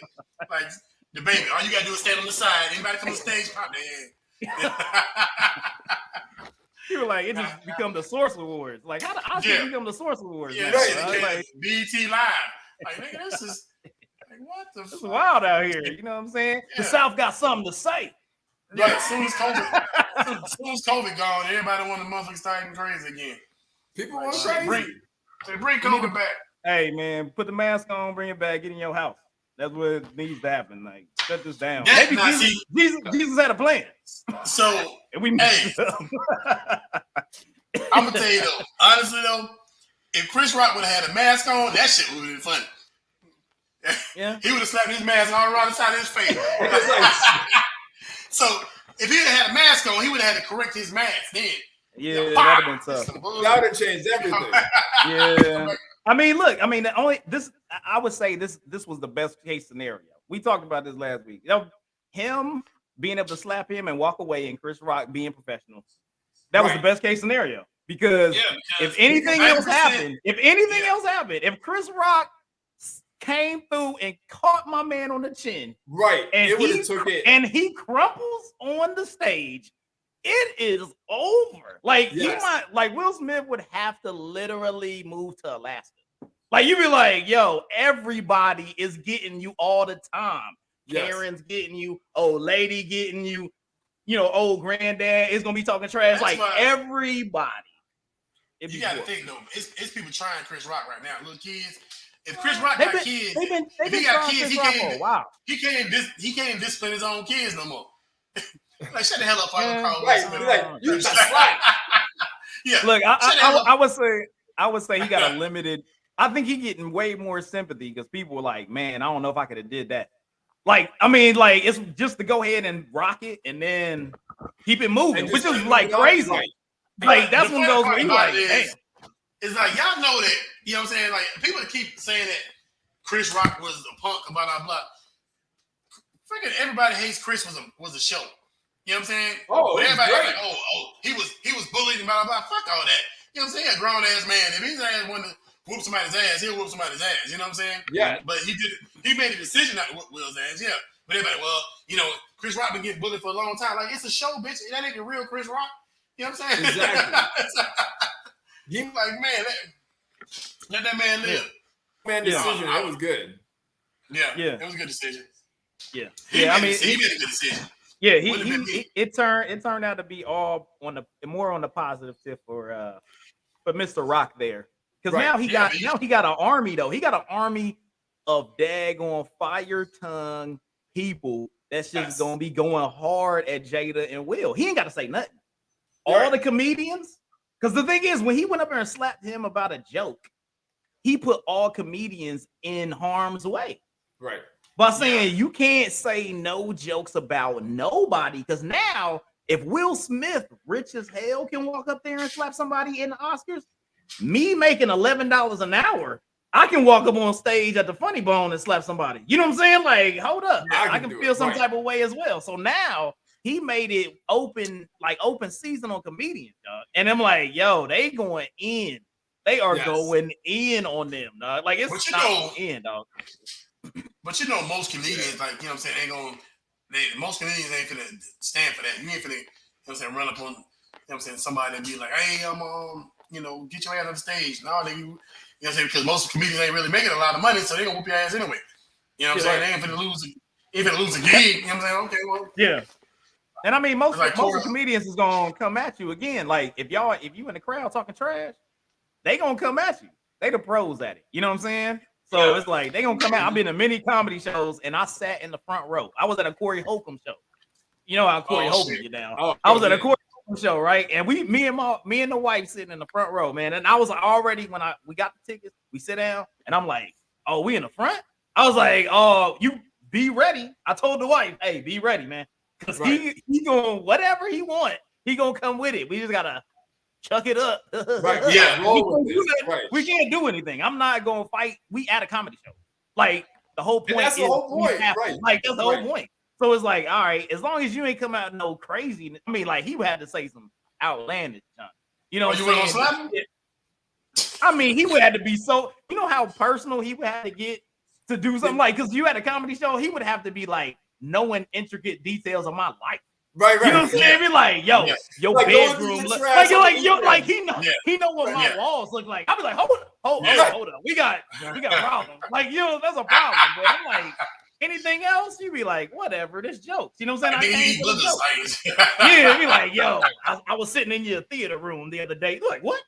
Like the baby. All you gotta do is stand on the side. Anybody come on the stage, pop their head. You were like, it just become the Source Awards. Like, how did Oscar become the Source Awards? Yeah, right? Like BET Live. Like, nigga, this is like what the It's wild out here. You know what I'm saying? Yeah. The South got something to say. Right, as soon as COVID gone, everybody want the motherfuckers starting crazy again. People want crazy. Bring COVID back. Hey man, put the mask on, bring it back, get in your house. That's what needs to happen. Like, shut this down. Maybe Jesus had a plan. So, and we hey, I'm gonna tell you though, honestly though, if Chris Rock would have had a mask on, that shit would have been funny. Yeah, he would have slapped his mask all around the side of his face. So if he had a mask on, he would have had to correct his mask then. Yeah, that would have been tough. That would have changed everything. Yeah. I mean, look, I would say this was the best case scenario. We talked about this last week. You know, him being able to slap him and walk away and Chris Rock being professional. That was the best case scenario. Because if anything else happened, if Chris Rock came through and caught my man on the chin, and he crumples on the stage, it is over. Like he might, like Will Smith would have to literally move to Alaska. Like you'd be like, yo, everybody is getting you all the time. Karen's getting you, old lady getting you, old granddad is gonna be talking trash. Like everybody. You gotta think though, it's people trying Chris Rock right now, little kids. If Chris Rock got kids, if he got kids, he can't discipline his own kids no more. Like shut the hell up! You just slack. Yeah. Look, I would say he got a limited. I think he getting way more sympathy because people were like, "Man, I don't know if I could have did that." Like, I mean, like it's just to go ahead and rock it and then keep it moving, which is like crazy. Like that's one of those where you like, damn. It's like y'all know that, you know what I'm saying? Like people keep saying that Chris Rock was a punk, blah blah blah. Freaking everybody hates Chris was a show. You know what I'm saying? Oh, everybody like, he was bullied and blah blah blah. Fuck all that. You know what I'm saying? A grown ass man. If his ass wanted to whoop somebody's ass, he'll whoop somebody's ass. You know what I'm saying? Yeah. But he made a decision not to whoop Will's ass. Yeah. But everybody, Chris Rock been getting bullied for a long time. Like it's a show, bitch. That ain't the real Chris Rock. You know what I'm saying? Exactly. You like, man, let that man live. Man, decision. That was good. Yeah. It was a good decision. Yeah. He made a good decision. Yeah, it turned out to be all more on the positive tip for Mr. Rock there. Because now he got an army though. He got an army of daggone fire tongue people that's just gonna be going hard at Jada and Will. He ain't got to say nothing. All the comedians, because the thing is, when he went up there and slapped him about a joke, he put all comedians in harm's way. Right. By saying you can't say no jokes about nobody, because now if Will Smith, rich as hell, can walk up there and slap somebody in the Oscars, me making $11 an hour, I can walk up on stage at the Funny Bone and slap somebody. You know what I'm saying? Like, hold up, I can feel some type of way as well. So now he made it open season on comedians, dog. And I'm like, yo, they going in. They are going in on them, dog. Like it's not in, dog. But most comedians, like, you know what I'm saying, most comedians ain't finna stand for that. You ain't finna, you know what I'm saying, run up on, you know what I'm saying, somebody and be like, hey, get your ass on the stage. No, nigga, you know what I'm saying, because most comedians ain't really making a lot of money, so they gonna whoop your ass anyway. You know what I'm saying? They ain't finna lose a gig. You know what I'm saying? Okay, well. Yeah. And I mean, most comedians is gonna come at you again. Like if you in the crowd talking trash, they gonna come at you. They the pros at it. You know what I'm saying? So it's like they gonna come out. I've been to many comedy shows and I sat in the front row. I was at a Corey Holcomb show. You know how Corey Holcomb get down. I was at a Corey Holcomb show, right? And me and the wife sitting in the front row, man. And I was already when we got the tickets, we sit down, and I'm like, oh, we in the front? I was like, oh, you be ready. I told the wife, hey, be ready, man. Because he going whatever he want, he gonna come with it. We just gotta chuck it up. Right. Yeah. We can't do anything. I'm not gonna fight. We at a comedy show. Like the whole point that's the is whole point, right. Like that's the whole point. So it's like, all right, as long as you ain't come out no crazy. I mean, like he would have to say some outlandish junk. You know what I'm saying? Slap him? I mean, he would have to be so. You know how personal he would have to get to do something like, because you at a comedy show, he would have to be like knowing intricate details of my life. Right. You know what I'm saying? Be like, yo, your like bedroom, like he know what my walls look like. I'll be like, hold up, we got problems. Like, that's a problem. But I'm like, anything else? You be like, whatever, this jokes. You know what I'm saying? Yeah, be like, yo, I was sitting in your theater room the other day. You're like, what?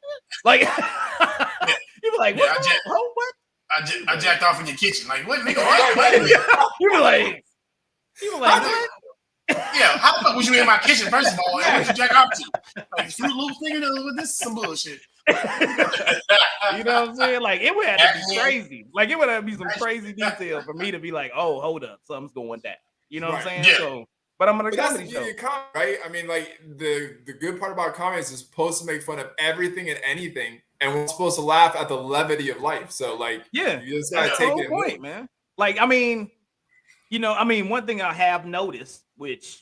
Like, you be like, what? I jacked off in your kitchen. Like, what, nigga? What? You be like, what? Yeah, how the fuck was you in my kitchen? First of all, what did you jack off to? Like, Fruit Loops, nigga, this is some bullshit. You know what I'm saying? Like, it would have to be crazy. Like, it would have to be some crazy detail for me to be like, oh, hold up, something's going down. You know what I'm saying? Yeah. So, but I'm on a comedy show, right? I mean, like the good part about comedy is it's supposed to make fun of everything and anything, and we're supposed to laugh at the levity of life. So, like, yeah, you just gotta take it. Point, man. Like, I mean, one thing I have noticed, which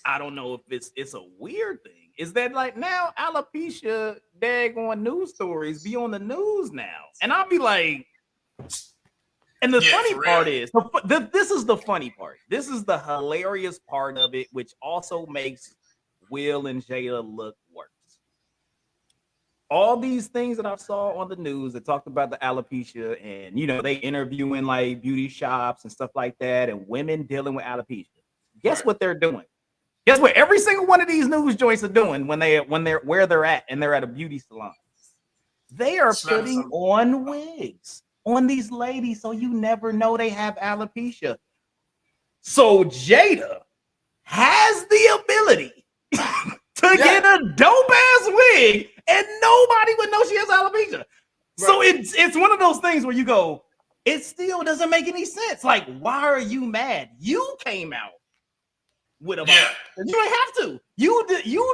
I don't know if it's a weird thing, is that like now alopecia daggone news stories be on the news now, and I'll be like, and the funny part is, this is the funny part. This is the hilarious part of it, which also makes Will and Jada look worse. All these things that I saw on the news that talked about the alopecia, and they interviewing like beauty shops and stuff like that, and women dealing with alopecia. Guess what they're doing? Guess what every single one of these news joints are doing when they're where they're at and they're at a beauty salon? They are putting on wigs on these ladies, so you never know they have alopecia. So Jada has the ability to get a dope ass wig, and nobody would know she has alopecia. Right. So it's one of those things where you go, it still doesn't make any sense. Like, why are you mad? You came out with a you didn't have to. You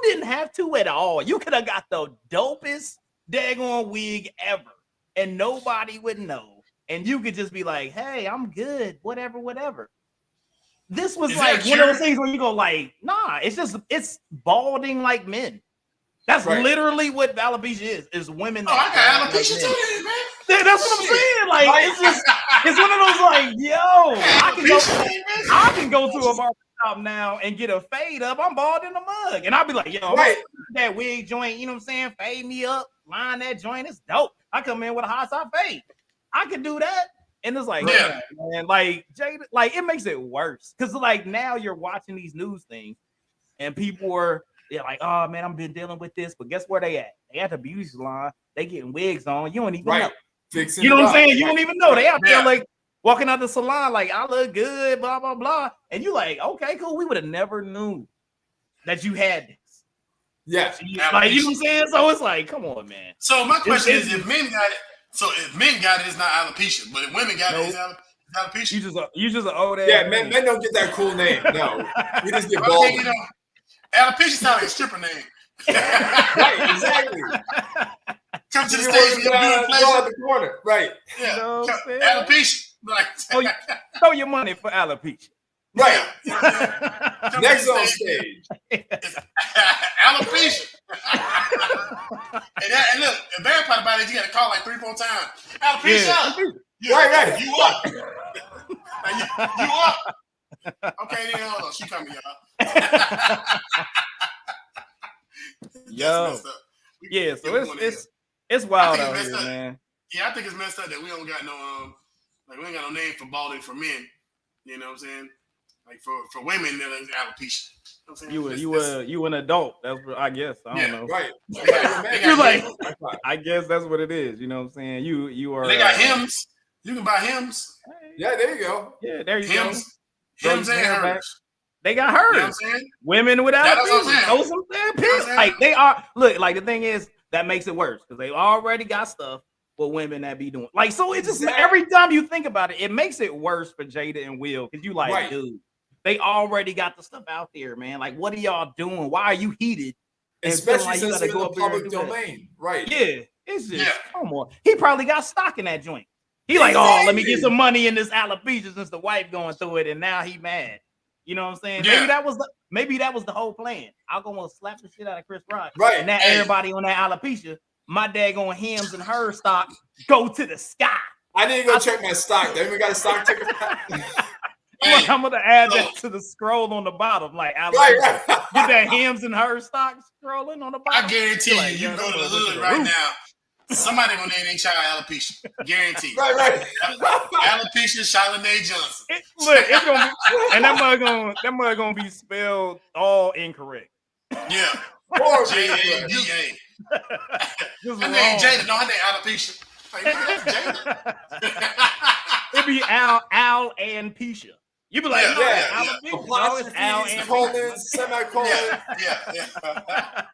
didn't have to at all. You could have got the dopest daggone wig ever, and nobody would know. And you could just be like, "Hey, I'm good. Whatever." This was like one of those things where you go, like, "Nah, it's balding like men." That's literally what alopecia is women. Oh, I got alopecia too, man. Yeah, that's what I'm saying. Like, it's one of those like, yo, I can go to a barber shop now and get a fade up. I'm bald in the mug, and I'll be like, yo, that wig joint, you know what I'm saying? Fade me up, line that joint. It's dope. I come in with a high side fade. I could do that, and it's like, man, like Jada, like it makes it worse because like now you're watching these news things, and people are. They're like, oh man, I've been dealing with this, but guess where they at? They at the beauty salon. They getting wigs on. You don't even know. You know what I'm saying? You don't even know. They out there like walking out the salon, like I look good, blah blah blah. And you like, okay, cool. We would have never knew that you had this. Yeah, like you know what I'm saying. So it's like, come on, man. So my question is, if men got it, it's not alopecia, but if women got it, it's alopecia. You just an old ass. Yeah, men don't get that cool name. No, we just get bald. Alopecia sounds like a stripper name. Right, exactly. Come to the stage, you're doing at the corner. Right. Yeah. You know alopecia. Like, throw your money for alopecia. Right. Next on stage. Alopecia. and look, the bad part about it, you got to call like 3-4 times. Alopecia. Yeah. Right. You up. You up. Okay, then hold on. She coming, y'all. Yo. Yeah, so it's wild out here, man. Yeah, I think it's messed up that we don't got no we ain't got no name for balding for men. You know what I'm saying? Like for women, there's alopecia. You know what I'm saying? You an adult. That's what I guess. I don't know. Right. You're like, I guess that's what it is. You know what I'm saying? You are. They got hymns. You can buy hymns. Yeah, there you go. Yeah, there you go. Hymns and hers. They got hers. You know what I'm saying? Women with alopecia. Like they are. Look, like the thing is that makes it worse because they already got stuff for women that be doing. Like so, it's just every time you think about it, it makes it worse for Jada and Will because you like, dude, they already got the stuff out there, man. Like, what are y'all doing? Why are you heated and feeling Especially like you since got to they're in go the up there and public do that. domain. Right. Yeah, it's just Yeah. come on. He probably got stock in that joint. He like, oh, let me get Exactly. some money in this alopecia since the wife going through it, and now he mad. You know what I'm saying? Yeah. Maybe that was the whole plan. I'm gonna slap the shit out of Chris Rock, Right. and now Hey. everybody on that alopecia, my daggone hymns and her stock go to the sky. I need to go check my stock. They even got a stock ticker for that? Hey, I'm gonna add so- that to the scroll on the bottom, like Right, alopecia. right. Get that hymns and her stock scrolling on the bottom. I guarantee You're like, you yo, go to the that motherfucker hood right roof. now. Somebody gonna name their child alopecia. Guarantee. Right. Alopecia Charlene Johnson. It's gonna be, and that mug gonna be spelled all incorrect. Yeah. Horrible. Jada. Just Her name wrong. Jada. No, her name alopecia. Like, nigga, that's Jada. It'd be Al and Pisha. You be like, Yeah, no, yeah, it's yeah. alopecia. No, it's Al Apostrophes, and colons, Pisha. semicolon. Yeah.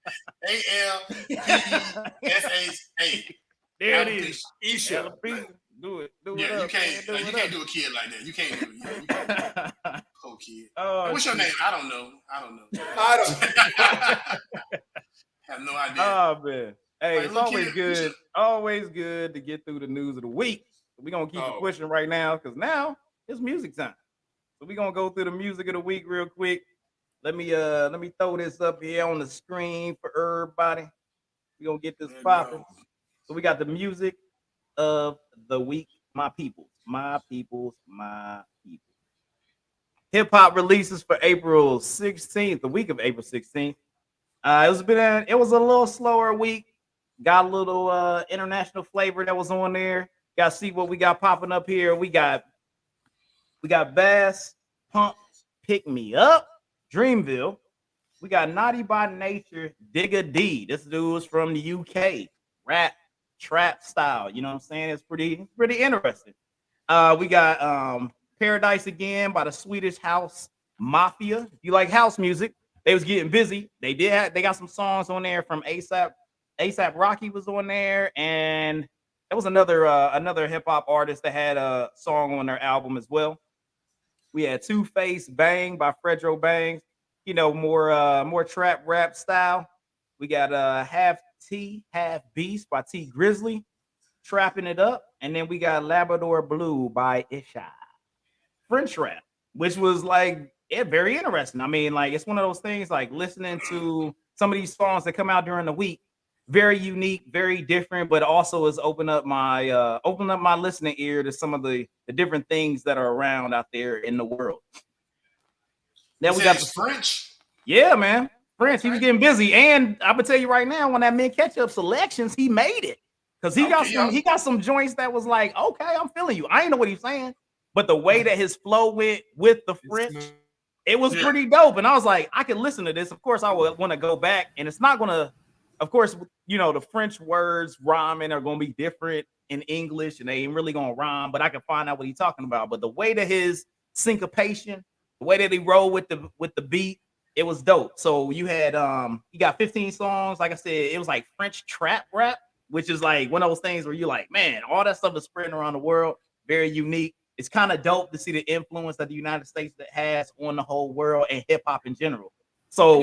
ALPSA. There it is. Isha. Alopecia. Do it. Do it Yeah, up. you can't. Man. You can't do a kid like that. You can't do it. Yeah, you can't. Poor kid. Oh, What's your shit. name? I don't know. I don't. Have no idea. Oh man. Hey, Like, it's look always here, good. Pisha. Always good to get through the news of the week. We're gonna keep it pushing right now because now it's music time. So we're gonna go through the music of the week real quick. Let me throw this up here on the screen for everybody. We're gonna get this There you popping. go. So we got the music of the week, my peoples. Hip hop releases for April 16th, the week of April 16th. It was a little slower week. Got a little international flavor that was on there. Got to see what we got popping up here. We got Bass, Pump, Pick Me Up, Dreamville. We got Naughty by Nature, Digga D. This dude is from the UK, rap, trap style. You know what I'm saying? It's pretty interesting. We got Paradise Again by the Swedish House Mafia. If you like house music, they was getting busy. They got some songs on there from ASAP. ASAP Rocky was on there, and there was another hip hop artist that had a song on their album as well. We had Two Face Bang by Fredro Bangs. You know, more trap rap style. We got Half T, Half Beast by T Grizzly, trapping it up, and then we got Labrador Blue by Isha. French rap, which was like very interesting. I mean, like it's one of those things like listening to some of these songs that come out during the week, very unique, very different, but also has opened up my listening ear to some of the different things that are around out there in the world. Then we got the French. Yeah, man. French, he was getting busy. And I'm gonna tell you right now, on that Mint Ketchup selections, he made it. Because he got some joints that was like, okay, I'm feeling you. I ain't know what he's saying. But the way that his flow went with the French, it was pretty dope. And I was like, I can listen to this. Of course, I would want to go back. And it's not gonna, of course, you know, the French words rhyming are gonna be different in English, and they ain't really gonna rhyme, but I can find out what he's talking about. But the way that his syncopation, the way that he rolled with the beat, it was dope. So you had he got 15 songs. Like I said, it was like French trap rap, which is like one of those things where you're like, man, all that stuff is spreading around the world. Very unique. It's kind of dope to see the influence that the United States that has on the whole world and hip hop in general. So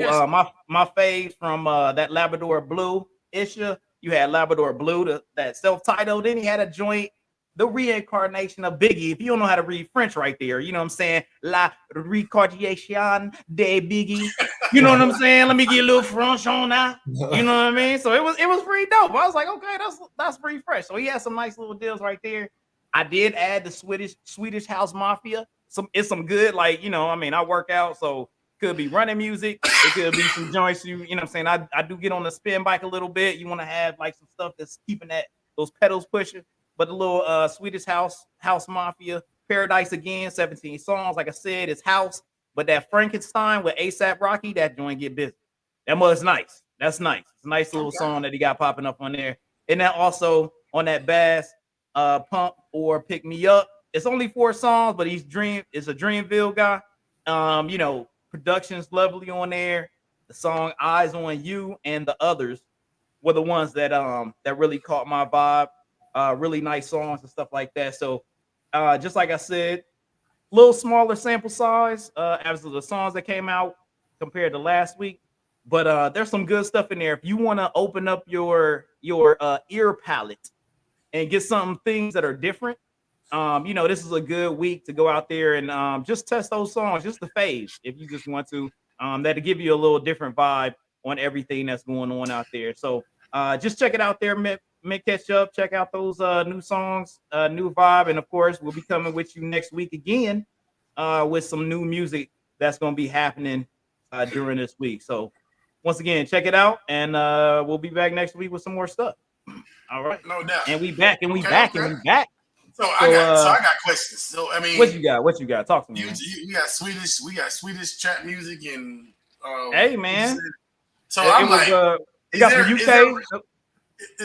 my fave from that Labrador Blue issue, you had Labrador Blue, that self-titled. Then he had a joint, the reincarnation of Biggie. If you don't know how to read French right there, you know what I'm saying? La reincarnation de Biggie. You know what I'm saying? Let me get a little French on that. You know what I mean? So it was pretty dope. I was like, okay, that's pretty fresh. So he had some nice little deals right there. I did add the Swedish House Mafia. It's some good, like, you know, I mean, I work out, so could be running music. It could be some joints. You know what I'm saying? I do get on the spin bike a little bit. You want to have like some stuff that's keeping those pedals pushing. But the little Swedish House Mafia, Paradise Again, 17 songs. Like I said, it's house. But that Frankenstein with ASAP Rocky, that joint get busy. That was nice. That's nice. It's a nice little song that he got popping up on there. And then also on that Bass, Pump or Pick Me Up. It's only 4 songs, but it's a Dreamville guy. You know, production's lovely on there. The song Eyes on You and the others were the ones that really caught my vibe. Really nice songs and stuff like that. So just like I said, little smaller sample size as of the songs that came out compared to last week. But there's some good stuff in there. If you want to open up your ear palette and get some things that are different, this is a good week to go out there and just test those songs, just the phase, if you just want to. That'll give you a little different vibe on everything that's going on out there. So just check it out there, Mid Ketchup. Check out those new songs, new vibe, and of course, we'll be coming with you next week again with some new music that's going to be happening during this week. So once again, check it out, and we'll be back next week with some more stuff. All right, no doubt. And we back, and we back. So I got questions. So I mean, what you got? Talk to me. You got Swedish trap music and hey man. So I'm like, is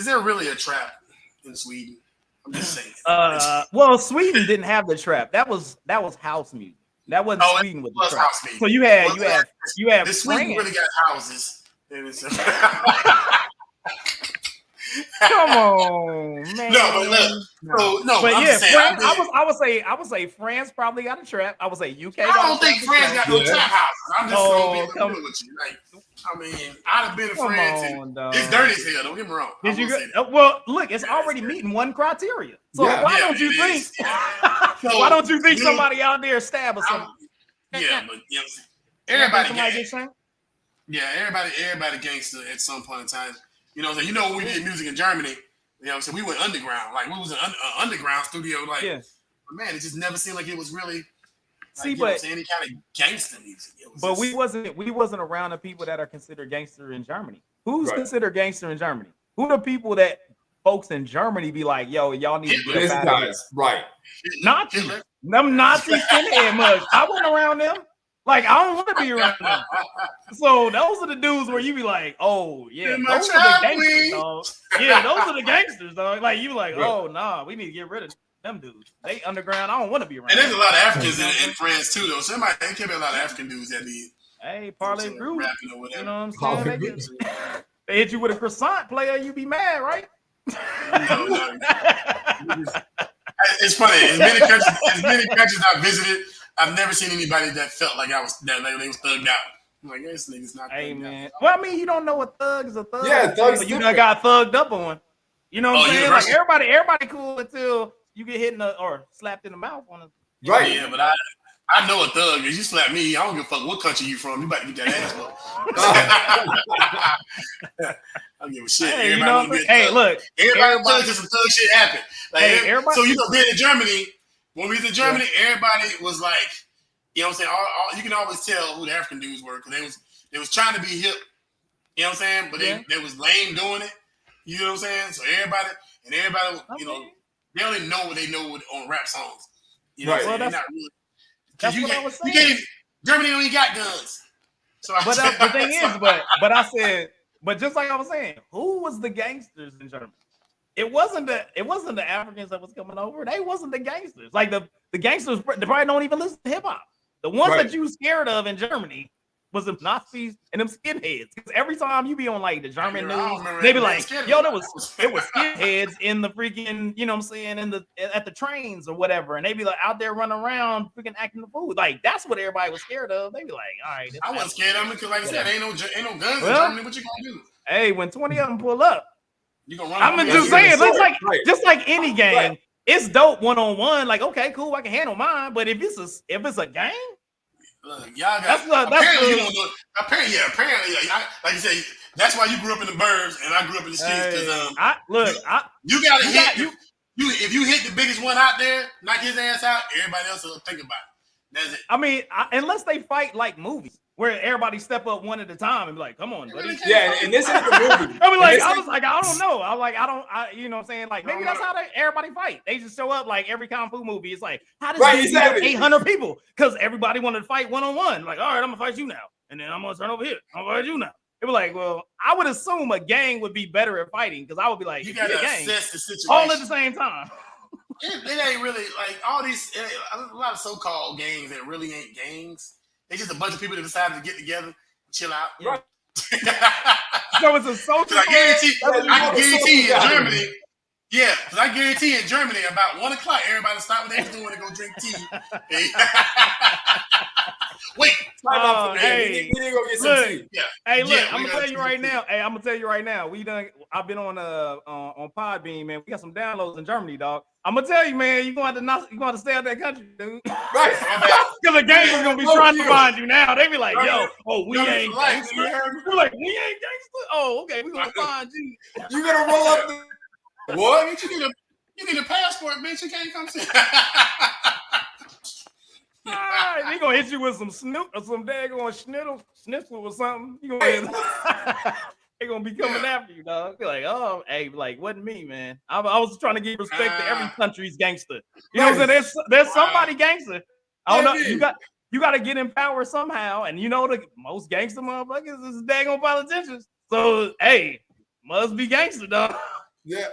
there really a trap in Sweden? I'm just saying. Well, Sweden didn't have the trap. That was house music. That wasn't Sweden with the trap. House music. So you had Sweden really got houses. Come on, man. No, but look, but I'm yeah, saying, France, I would say France probably got a trap. I would say UK. I don't think France got no trap houses. I'm just gonna be real with you. Like, I mean, I'd have been in France. It's dirty as hell. Don't get me wrong. Did you go? Well, look, it's already meeting one criteria. So why don't you think? Why don't you think somebody out there stab or something? Yeah, but everybody gangster at some point in time. You know what I'm saying? You know, when we did music in Germany, you know what I'm saying? We went underground. Like, we was an underground studio. Like, but man, it just never seemed like it was really any kind of gangster music. But we wasn't around the people that are considered gangster in Germany. Who's considered gangster in Germany? Who are the people that folks in Germany be like, yo, y'all need to get out of here? Right. Nazis. Them Nazis skinhead mugs. I wasn't around them. Like, I don't want to be around them. So those are the dudes where you be like, oh, yeah, those are the gangsters, dog. Yeah, those are the gangsters, dog. Like, you be like, oh, nah, we need to get rid of them dudes. They underground. I don't want to be around them. And there's a lot of Africans in France, too, though. So there can be a lot of African dudes that be parlay through. Rapping or whatever. You know what I'm saying? They hit you with a croissant, player, you be mad, right? No. It's funny. As many countries I've visited, I've never seen anybody that felt like they was thugged out. I'm like, this nigga's not. Hey man. Well, I mean, you don't know what thug is a thug. Yeah, thugs. But you done got thugged up on. You know what I'm saying? Like everybody cool until you get hit or slapped in the mouth on it. Right. Yeah, but I know a thug. If you slap me, I don't give a fuck what country you from. You about to get that ass whooped. I don't give a shit. Hey, look. Everybody just some thug shit happen. Like, so being in Germany. When we was in Germany, everybody was like, you know what I'm saying? You can always tell who the African dudes were because they was trying to be hip, you know what I'm saying? But they was lame doing it, you know what I'm saying? So everybody, you know, they only know what they know on rap songs. You know what I'm saying? Not really. That's what I was saying. Germany don't even got guns. So the thing is, but just like I was saying, who was the gangsters in Germany? It wasn't the Africans that was coming over. They wasn't the gangsters. Like the gangsters, they probably don't even listen to hip hop. The ones that you scared of in Germany was the Nazis and them skinheads. Because every time you be on like the German news, they be like, yo, it was skinheads in the freaking, you know what I'm saying, at the trains or whatever. And they be like out there running around freaking acting the fool. Like that's what everybody was scared of. They be like, all right. I wasn't scared of them because like I said, ain't no guns in Germany. What you gonna do? Hey, when 20 of them pull up. You gonna run I'm just saying, just like any gang, it's dope one-on-one. Like, okay, cool, I can handle mine. But if it's a gang, y'all got apparently you don't know. Apparently, like you say, that's why you grew up in the burbs and I grew up in the streets. You gotta hit if you hit the biggest one out there, knock his ass out. Everybody else will think about it. That's it. I mean, unless they fight like movies. Where everybody step up one at a time and be like, come on, buddy. Yeah, and this is the movie. I was like, I don't know. You know what I'm saying? Like, maybe that's how everybody fight. They just show up like every Kung Fu movie. It's like, how does this have 800 people? Because everybody wanted to fight one-on-one. Like, all right, I'm going to fight you now. And then I'm going to turn over here. I'm going to fight you now. It was like, well, I would assume a gang would be better at fighting because I would be like, you got to assess the situation. All at the same time. It ain't really, like, all these, a lot of so-called gangs that really ain't gangs. They just a bunch of people that decided to get together, chill out. Right. So it's a social. I guarantee in Germany. Yeah, because I guarantee in Germany about 1 o'clock, everybody stop what they was doing and go drink tea. Wait, We need to go get some tea. Yeah. Hey, look, Yeah, I'm we gonna tell gotta you do right tea. now. Hey, I'm gonna tell you right now. I've been on Podbean, man. We got some downloads in Germany, dog. I'm gonna tell you, man. You gonna have to stay out that country, dude. Right. Because the gangsters gonna be trying to find you now. They be like, yo, we Germany ain't for life, gangsters. you heard me? We're like, we ain't gangsters. Oh, okay, we gonna find you. You gonna roll up the what? Bitch, you need a passport, bitch. You can't come see. All right, they gonna hit you with some snoop or some daggone schnitzel or something. You gonna they gonna be coming after you, dog. Be like, oh, hey, like, wasn't me, man. I was trying to give respect to every country's gangster. You know what I'm saying? There's somebody gangster. I don't know. You got to get in power somehow, and you know the most gangster motherfuckers is daggone politicians. So hey, must be gangster, dog. Yeah.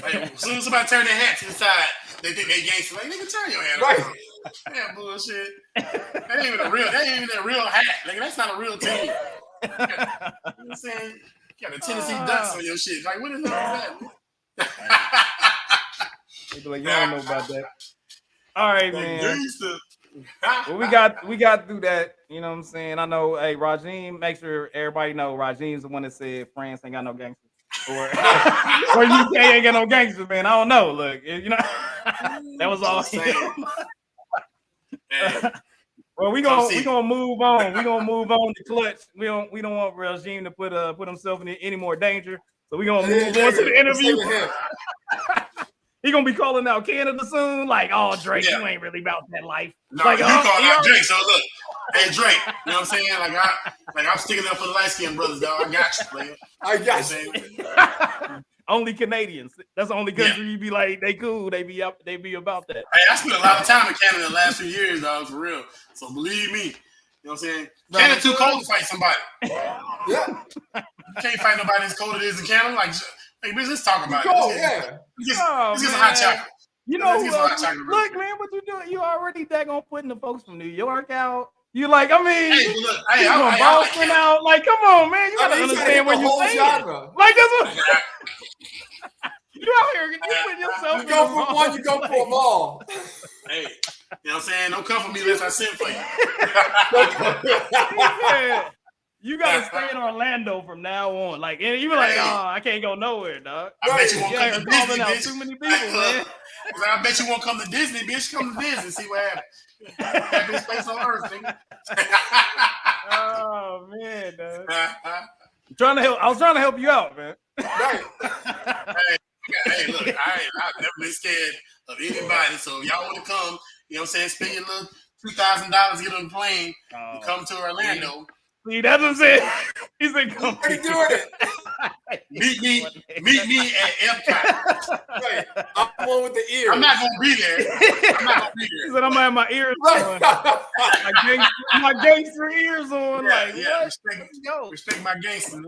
Like, as soon as somebody turn their hat to the side, they think they gangster. Like, nigga, turn your hat Right. around. Yeah, bullshit. That ain't even a real hat. Like, that's not a real team. You know what I'm saying? You got the Tennessee Ducks on your shit. Like, what is that? They be like, you don't know about that. All right, man. Well, we got through that. You know what I'm saying? I know. Hey, Rajim, make sure everybody know Rajim's the one that said France ain't got no gangsters. Or UK ain't got no gangsters, man. I don't know. Look, you know, that was all. Well, we gonna move on. We gonna move on to Clutch. We don't want Regime to put himself in any more danger. So we gonna move on to the interview. He gonna be calling out Canada soon. Like, oh, Drake, you ain't really about that life. No, like, you call out Drake. So look, hey Drake, you know what I'm saying? Like I'm sticking up for the light skinned brothers, dog. I got you, player. I got you. Only Canadians. That's the only country you be like, they cool. They be about that. Hey, I spent a lot of time in Canada the last few years, dog, for real. So believe me. You know what I'm saying? Canada too cold to fight somebody. Yeah. You can't fight nobody as cold as it is in Canada. Like, hey, bitch, let's talk about cold, it. Let's get some hot chocolate. You know, look, man, what you doing? You already daggone putting the folks from New York out. You like, I mean, hey, look, Boston out. Like, come on, man, you gotta understand where you stand. Like, that's what you out here. You put yourself. You go for one, you go for them all. Hey, you know what I'm saying? Don't come for me unless I send for you. You gotta stay in Orlando from now on. Like, and you be like, oh, I can't go nowhere, dog. I bet you won't come to Disney, bitch. Too many people, man. I bet you won't come to Disney, bitch. Come to Disney, see what happens. Happiest place on earth, nigga. Oh man, dog. I was trying to help you out, man. Right. Hey, look, I've never been scared of anybody. So if y'all want to come, you know what I'm saying, spend your little $2,000, get on the plane, and come to Orlando. See, that's what I'm saying. He said, "Come doing it." Meet me at Epcot. Right. I'm the one with the ears. I'm not gonna be there. He said, "I'm gonna have my ears on, my gangster ears on." Yeah, like, yeah. Respect my gangster.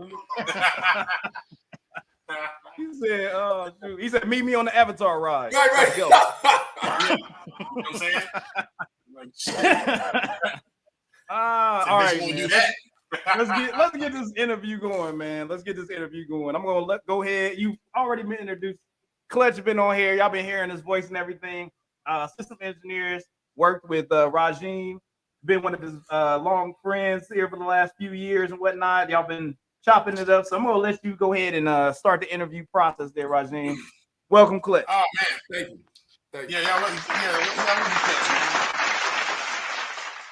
He said, "Oh, dude." He said, "Meet me on the Avatar ride." Right. You know what I'm saying? All right, man. Do that. let's get this interview going, man. Let's get this interview going. I'm gonna go ahead. You've already been introduced. Clutch been on here. Y'all been hearing his voice and everything. System engineers, worked with Rajim, been one of his long friends here for the last few years and whatnot. Y'all been chopping it up. So I'm gonna let you go ahead and start the interview process there, Rajim. Welcome, Clutch. Oh man, thank you. Yeah, y'all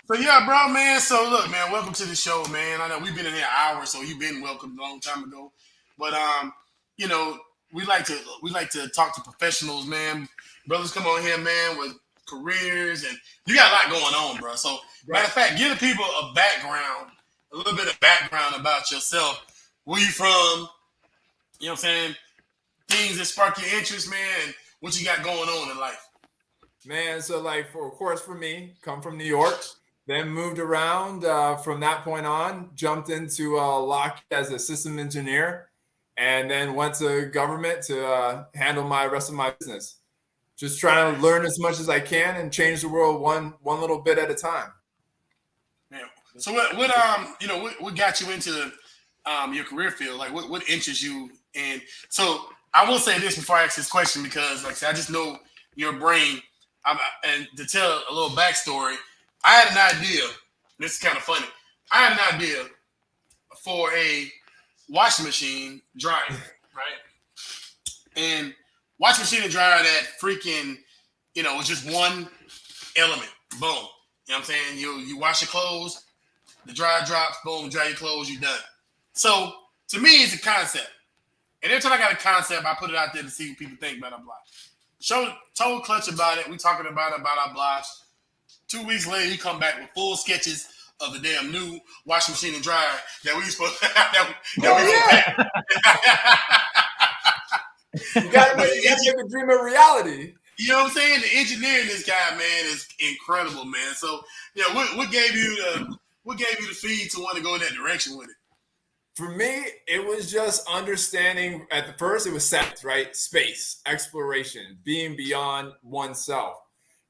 So yeah, bro, man. So look, man, welcome to the show, man. I know we've been in here an hour, so you've been welcomed a long time ago. But you know, we like to talk to professionals, man. Brothers come on here, man, with careers, and you got a lot going on, bro. So matter of fact, give the people a little bit of background about yourself. Where you from? You know what I'm saying? Things that spark your interest, man, and what you got going on in life. Man, so like for me, come from New York. Then moved around from that point on, jumped into Lockheed as a system engineer, and then went to government to handle my rest of my business. Just trying to learn as much as I can and change the world one little bit at a time. Yeah. So what got you into your career field? Like what interests you? And so I will say this before I ask this question because like I said, I just know your brain And to tell a little backstory, I had an idea. This is kind of funny. I had an idea for a washing machine dryer, right? And washing machine and dryer that freaking, was just one element. Boom. You know what I'm saying? You wash your clothes, the dryer drops, boom, dry your clothes, you're done. So to me, it's a concept. And every time I got a concept, I put it out there to see what people think about our block. Told Clutch about it. We talking about our blocks. 2 weeks later, he come back with full sketches of the damn new washing machine and dryer that we supposed to have. You gotta make the dream a reality. You know what I'm saying? The engineering this guy, man, is incredible, man. So yeah, what gave you the feed to want to go in that direction with it? For me, it was just understanding. At the first, it was sex, right? Space, exploration, being beyond oneself.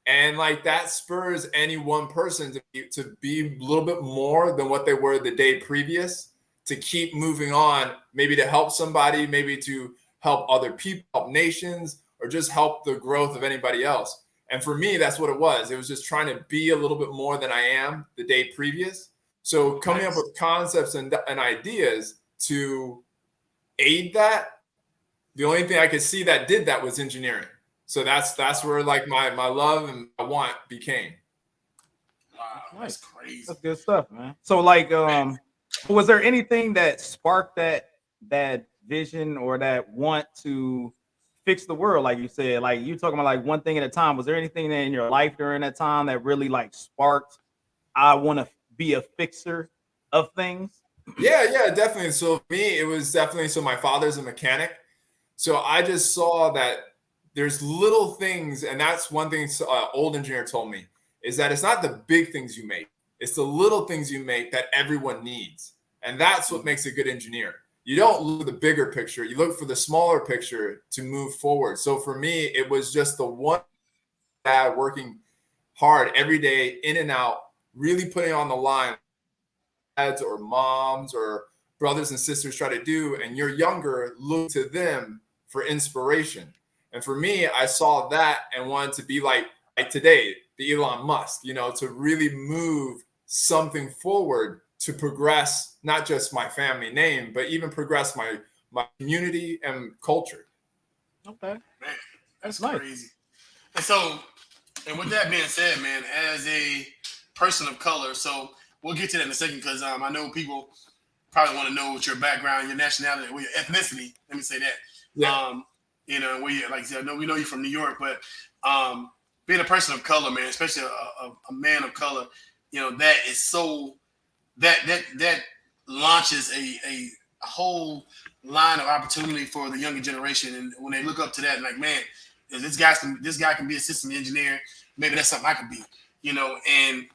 And like that spurs any one person to be a little bit more than what they were the day previous, to keep moving on, maybe to help somebody, maybe to help other people, help nations, or just help the growth of anybody else. And for me, that's what it was. It was just trying to be a little bit more than I am the day previous. So coming up with concepts and ideas to aid that, the only thing I could see that did that was engineering. So that's where like my love and my want became. Wow, that's crazy. That's good stuff, man. So like, was there anything that sparked that vision or that want to fix the world? Like you said, like you talking about like one thing at a time. Was there anything in your life during that time that really like sparked, I want to be a fixer of things? Yeah, definitely. So for me, it was definitely, so my father's a mechanic. So I just saw that there's little things, and that's one thing old engineer told me, is that it's not the big things you make, it's the little things you make that everyone needs. And that's what makes a good engineer. You don't look at the bigger picture, you look for the smaller picture to move forward. So for me, it was just the one dad working hard every day, in and out, really putting on the line, dads or moms or brothers and sisters try to do, and you're younger, look to them for inspiration. And for me, I saw that and wanted to be like today, the Elon Musk, to really move something forward to progress, not just my family name, but even progress my community and culture. Okay. Man, that's nice. Crazy. And so, and with that being said, man, as a person of color, so we'll get to that in a second, because I know people probably want to know what your background, your nationality, or your ethnicity. Let me say that. Yeah. Where you, like I said, I know we know you're from New York, but being a person of color, man, especially a man of color, that is so that launches a whole line of opportunity for the younger generation. And when they look up to that, like, man, this guy can be assistant engineer. Maybe that's something I could be, and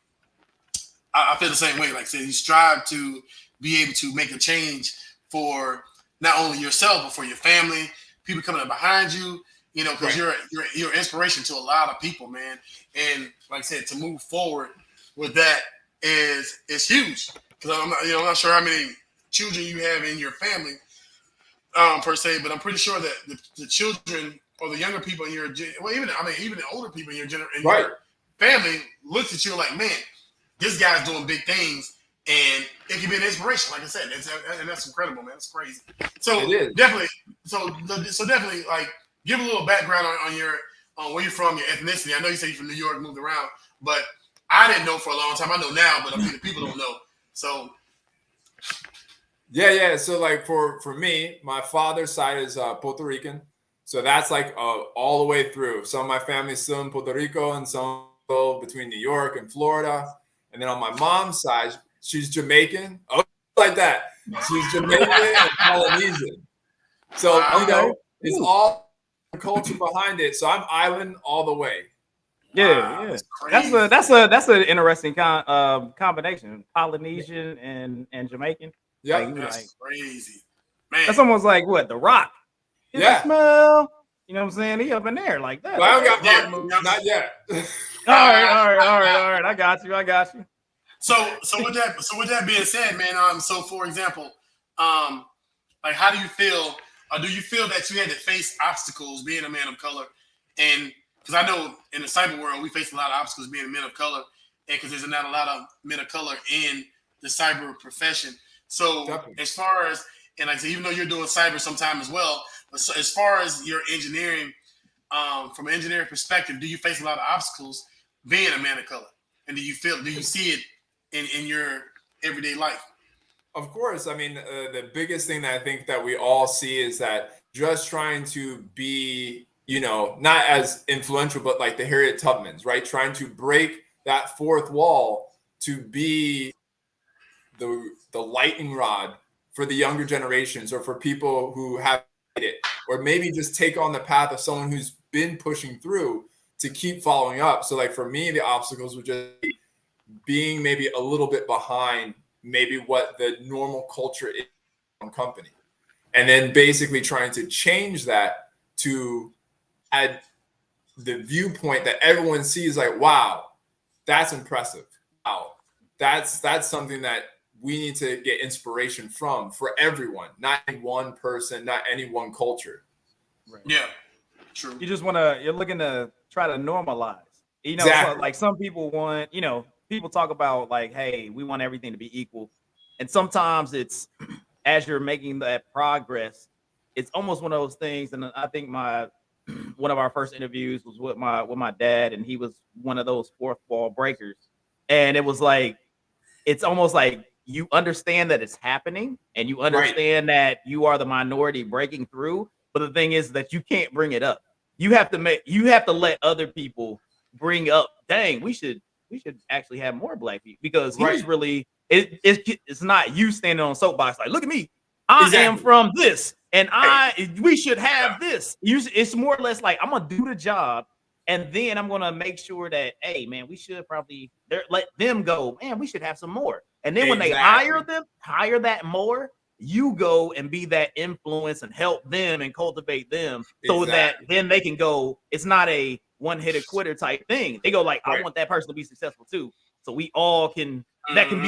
I feel the same way. Like I said, you strive to be able to make a change for not only yourself, but for your family, people coming up behind you, because right. you're inspiration to a lot of people, man. And like I said, to move forward with that is huge. Because I'm not sure how many children you have in your family, per se, but I'm pretty sure that the children or the younger people in your even the older people in your right. your family looks at you like, man, this guy's doing big things. And it can be an inspiration, like I said, and that's incredible, man. It's crazy. So definitely, definitely, like, give a little background on where you're from, your ethnicity. I know you said you're from New York, moved around, but I didn't know for a long time. I know now, but the people don't know. So yeah. So like for me, my father's side is Puerto Rican, so that's like all the way through. Some of my family's still in Puerto Rico, and some between New York and Florida. And then on my mom's side, she's Jamaican. Oh, like that. She's Jamaican and Polynesian. So, it's all the culture behind it. So I'm island all the way. Yeah, yeah. That's an interesting combination. Polynesian and Jamaican. Yeah, that's crazy. Man. That's almost like what, The Rock. Yeah. Smell. You know what I'm saying? He up in there like that. Well, I don't got moves. Not yet. All right. I got you. So with that being said, man, so for example, like, how do you feel? Or do you feel that you had to face obstacles being a man of color, and because I know in the cyber world we face a lot of obstacles being men of color, and because there's not a lot of men of color in the cyber profession. So Definitely. as far as, and like I said, even though you're doing cyber sometime as well, but so as far as your engineering, from an engineering perspective, do you face a lot of obstacles being a man of color? And do you see it in your everyday life? Of course. I mean, the biggest thing that I think that we all see is that just trying to be, not as influential, but like the Harriet Tubmans, right? Trying to break that fourth wall to be the lightning rod for the younger generations, or for people who have it, or maybe just take on the path of someone who's been pushing through to keep following up. So like for me, the obstacles would just be being maybe a little bit behind maybe what the normal culture is in company, and then basically trying to change that to add the viewpoint that everyone sees, like, wow, that's impressive. Wow, that's something that we need to get inspiration from, for everyone, not any one person, not any one culture. Right. Yeah, true. You're looking to try to normalize. So Exactly. like some people want, people talk about like, hey, we want everything to be equal. And sometimes it's as you're making that progress, it's almost one of those things. And I think one of our first interviews was with my dad, and he was one of those fourth wall breakers. And it was like, it's almost like you understand that it's happening, and you understand that you are the minority breaking through. But the thing is that you can't bring it up. You have to let other people bring up, dang, we should actually have more black people, because he's really, it's not you standing on a soapbox like, look at me, I am from this, and we should have this. It's more or less like, I'm gonna do the job, and then I'm gonna make sure that, hey man, we should probably let them go, man, we should have some more. And then when they hire that more, you go and be that influence and help them and cultivate them, so that then they can go, it's not a one-hitter quitter type thing. They go like, I want that person to be successful too. So we all can, that can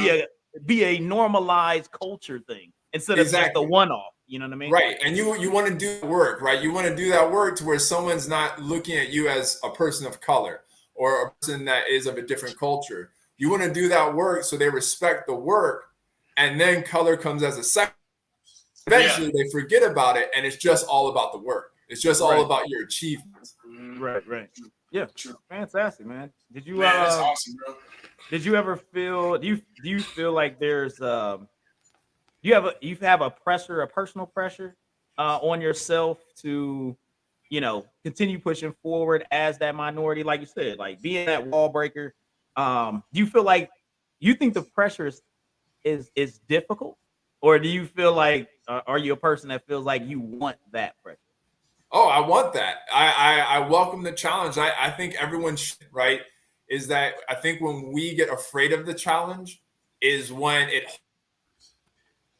be a normalized culture thing, instead of just a one-off. You know what I mean? Right. And you want to do work, right? You want to do that work to where someone's not looking at you as a person of color or a person that is of a different culture. You want to do that work so they respect the work, and then color comes as a second. Eventually they forget about it, and it's just all about the work. It's just all about your achievements. Right. Yeah. Fantastic, man. Did you that's awesome, bro. Did you ever feel, do you feel like there's you have a personal pressure on yourself to, continue pushing forward as that minority, like you said, like being that wall breaker? Do you feel like, you think the pressure is difficult, or do you feel like, are you a person that feels like you want that pressure? Oh, I want that. I welcome the challenge. I think everyone should, right? Is that I think when we get afraid of the challenge is when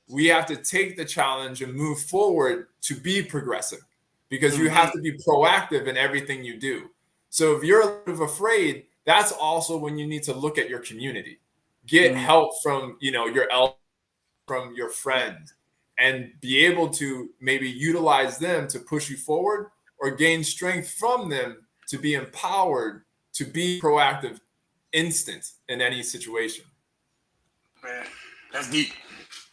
we have to take the challenge and move forward to be progressive, because you have to be proactive in everything you do. So if you're a little afraid, that's also when you need to look at your community, get help from, your elders, from your friends, and be able to maybe utilize them to push you forward, or gain strength from them to be empowered to be proactive instant in any situation. Man, that's deep.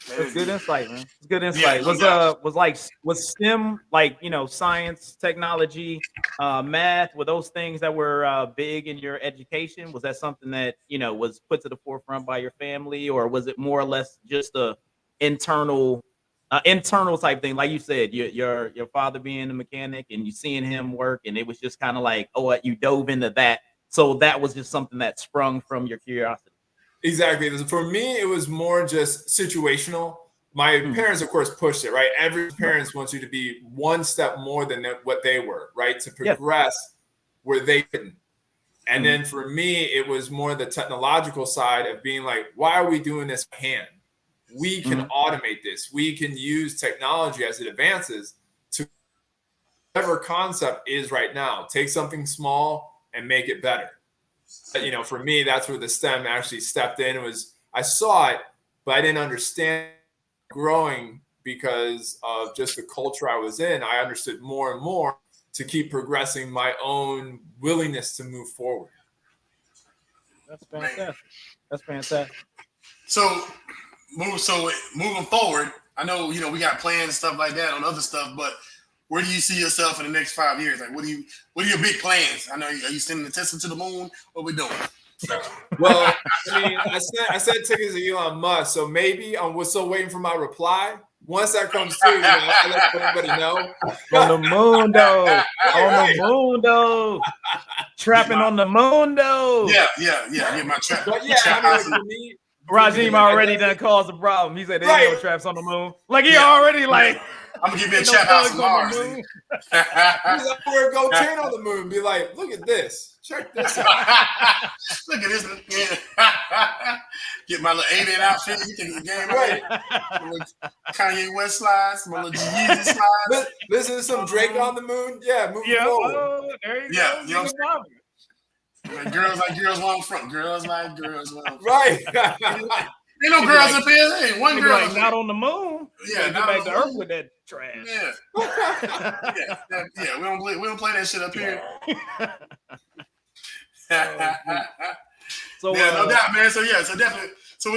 That's good insight, man. It's good insight. Was STEM, like, science, technology, math, were those things that were big in your education? Was that something that was put to the forefront by your family, or was it more or less just a internal type thing? Like you said, your father being a mechanic and you seeing him work, and it was just kind of like, oh, you dove into that, so that was just something that sprung from your curiosity. Exactly. For me, it was more just situational. My parents, of course, pushed it, right? Every parent wants you to be one step more than what they were, right? To progress where they couldn't. And then for me, it was more the technological side of being like, why are we doing this by hand? We can automate this. We can use technology as it advances to whatever concept is right now. Take something small and make it better. For me, that's where the STEM actually stepped in. I saw it, but I didn't understand growing because of just the culture I was in. I understood more and more. to keep progressing my own willingness to move forward. That's fantastic. That's fantastic. So moving forward, I know we got plans and stuff like that on other stuff, but where do you see yourself in the next 5 years? Like, what are your big plans? I know, are you sending the Tesla to the moon? What we doing? Well, I mean, I sent tickets to Elon Musk, so maybe we're still waiting for my reply. Once that comes through, I'll let everybody know. On the moon, though. On the moon, though. Trapping on the moon, though. Yeah. Get my trap. But yeah, I mean, like, for me, Rajim already done caused a problem. He said there ain't no traps on the moon. Like he already like. I'm gonna give you a trap house on Mars. He's like, we're gonna go train on the moon and be like, look at this. Check this out. Look at this. Get my little alien outfit. You think the game right? Kanye West slides, my little Yeezy slides. Listen to some Drake on the moon. Yeah, moving forward. There you go. You know like girls like girls want front. Girls like girls want front. Right. Ain't no girls up here. Hey, one girl like, not on the moon. Yeah, not back to Earth with that trash. Yeah. We don't play that shit up here. So yeah, no doubt, man. So definitely. So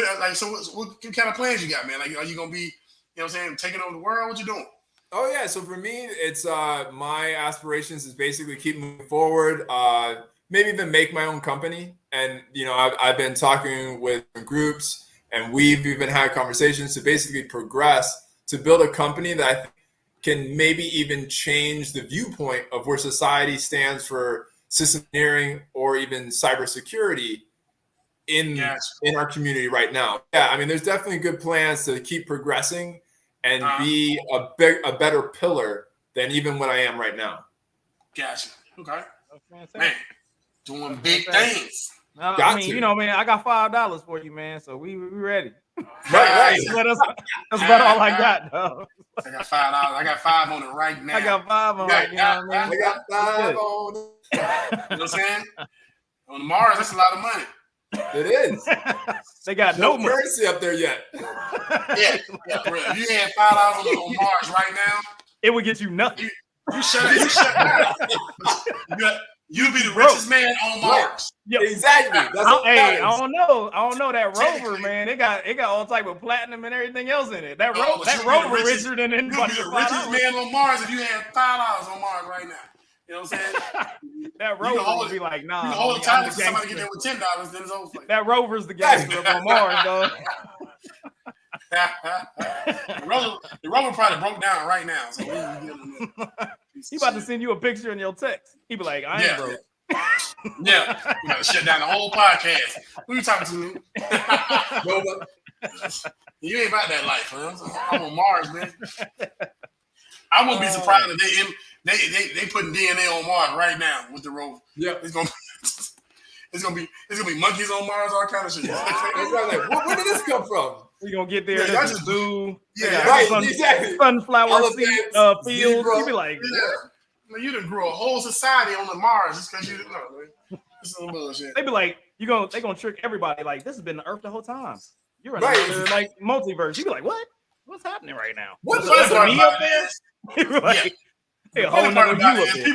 what kind of plans you got, man? Like, are you gonna be, you know what I'm saying, taking over the world? What you doing? Oh yeah. So for me, it's my aspirations is basically keep moving forward. Maybe even make my own company. And I've been talking with groups. And we've even had conversations to basically progress to build a company that I think can maybe even change the viewpoint of where society stands for system engineering or even cybersecurity in our community right now. Yeah, I mean, there's definitely good plans to keep progressing and be a better pillar than even what I am right now. Gotcha. Okay. Man, doing big things. I mean, man, I got $5 for you, man. So we ready. Right. That's about all I got, though. I got $5. I got 5 on it right now. I got 5 on it. You know what I mean? I got 5 on it. You know what I'm saying? On Mars, that's a lot of money. It is. They got no currency up there yet. Yeah. If you had $5 on Mars right now, it would get you nothing. You shut down. You'll be the richest man on Mars. Yeah, exactly. I don't know that rover, man. It got all type of platinum and everything else in it. That rover richer than anybody. You'll be the richest man on Mars if you had $5 on Mars right now. You know what I'm saying? That rover would be like, nah. You can hold the time until somebody get there with $10, then it's over. That rover's the gangster up on Mars, though. The rover probably broke down right now. So he about to send you a picture in your text. He be like, I ain't broke. Yeah. You gotta shut down the whole podcast. Who you talking to, me? You ain't about that life, huh? I'm on Mars, man. I wouldn't be surprised if they putting DNA on Mars right now with the rover. Yeah. It's gonna be monkeys on Mars, all kind of shit. Where did this come from? We gonna get there. Yeah, There's a zoo. Yeah, right. Exactly. Sunflower seed fields. You be like, yeah. You done grew a whole society on the Mars just because you didn't know. Man. This is some bullshit. They be like, they gonna trick everybody. Like, this has been the Earth the whole time. You're in another like multiverse. You be like, what? What's happening right now? What's me up there? Like, a whole nother view up there.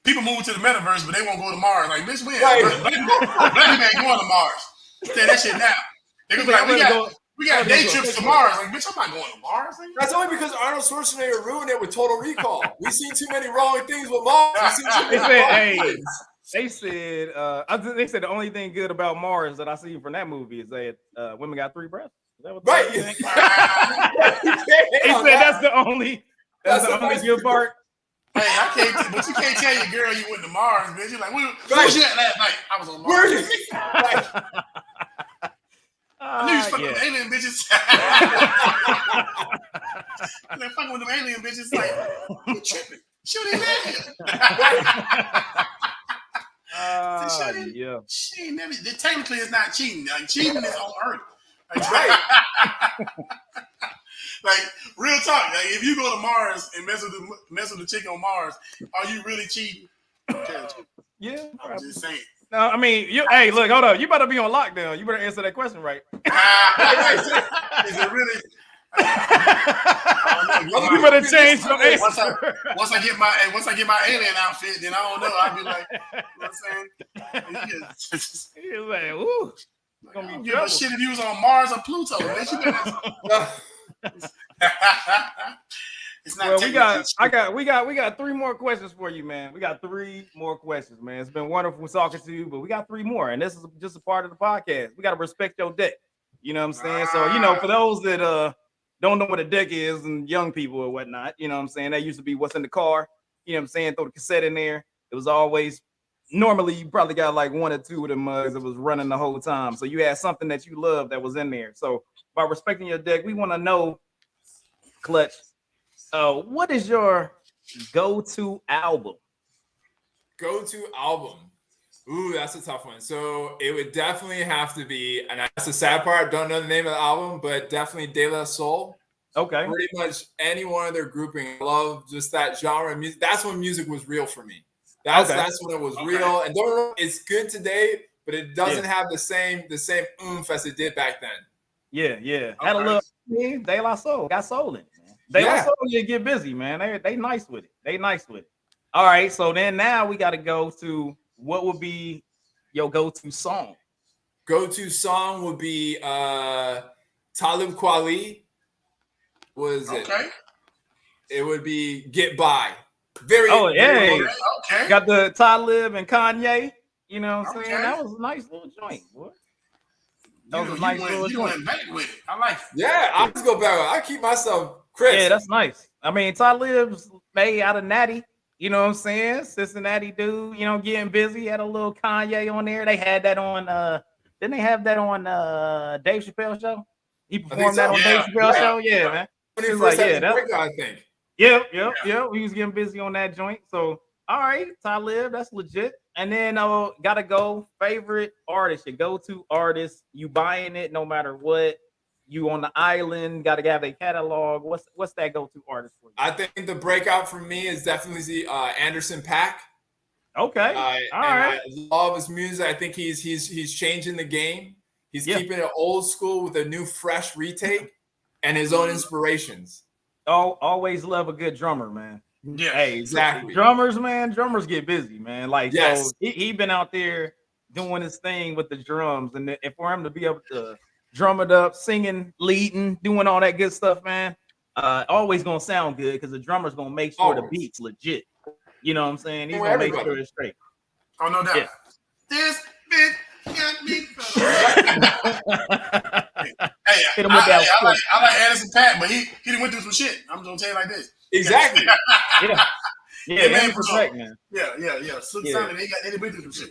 People move to the metaverse, but they won't go to Mars. Like, bitch, we ain't going to Mars. Say that shit now. They gonna be like, we got day trips to Mars. Like, bitch, I'm not going to Mars. That's only because Arnold Schwarzenegger ruined it with Total Recall. We've seen too many wrong things with Mars. They said the only thing good about Mars that I see from that movie is that women got 3 breasts. Is that what right. They said that's the only good part. Hey, but you can't tell your girl you went to Mars, bitch. You're like, where was you at last night? I was on Mars. Where you? I knew you was fucking with alien bitches. Like, fucking with them alien bitches. Like, you tripping. Shoot him in. Yeah. She ain't never. Technically, it's not cheating. Like, cheating is on Earth. Like, right. Like, real talk. Like, if you go to Mars and mess with the chick on Mars, are you really cheating? Yeah. I'm just saying. No, I mean, hey, look, hold up. You better be on lockdown. You better answer that question right. Is it really? You better change your answer. Once I get my alien outfit, then I don't know. I'll be like, you know what I'm saying? He's like, ooh. I don't give a shit if you was on Mars or Pluto. It's not. Well, we got 3 more questions for you, man. We got 3 more questions, man. It's been wonderful talking to you, but we got 3 more, and this is just a part of the podcast. We got to respect your deck. You know what I'm saying? So, for those that don't know what a deck is, and young people or whatnot, you know what I'm saying? That used to be what's in the car. You know what I'm saying? Throw the cassette in there. It was always, normally you probably got like 1 or 2 of them mugs that was running the whole time. So you had something that you loved that was in there. So by respecting your deck, we want to know, Clutch, what is your go-to album? Go-to album. Ooh, that's a tough one. So it would definitely have to be, and that's the sad part, don't know the name of the album, but definitely De La Soul. Okay. Pretty much any one of their grouping. I love just that genre of music. That's when music was real for me. That's when it was real. And don't know, it's good today, but it doesn't have the same oomph as it did back then. Yeah. Had a little De La Soul, got soul in it, man. De La Soul, you get busy, man. They nice with it. All right, so then now we got to go to what would be your go-to song? Go-to song would be Talib Kweli. What is it? Okay. It would be Get By. Very okay. Got the Talib and Kanye. You know what I'm saying? That was a nice little joint, boy. That was a nice little joint. Went back with it. I like it. Yeah, I just go back. I keep myself crisp. Yeah, that's nice. I mean, Talib's made out of Natty. You know what I'm saying? Cincinnati dude, getting busy. Had a little Kanye on there. They had that on didn't they have that on Dave Chappelle's show? He performed that on Dave Chappelle's show. Yeah, man. He was like, that's I think. Yep. We was getting busy on that joint. So all right, Talib, that's legit. And then gotta go favorite artist, your go-to artist. You buying it no matter what. You on the island, gotta have a catalog. What's that go-to artist for you? I think the breakout for me is definitely Anderson .Paak. Okay. All right. I love his music. I think he's changing the game. He's keeping it old school with a new, fresh retake and his own inspirations. Always love a good drummer, man. Yeah, hey, exactly. Drummers get busy, man. Like, yes. So he been out there doing his thing with the drums, and if for him to be able to drum it up, singing, leading, doing all that good stuff, man, always gonna sound good because the drummer's gonna make sure the beat's legit. You know what I'm saying? He's gonna make sure it's straight. Oh, no doubt. Yeah. This bitch got me. Hit him with that. I like Anderson .Paak, but he done went through some shit. I'm gonna tell you like this. Exactly. Anderson .Paak, man. Yeah. Silk Sonic, they done went through some shit.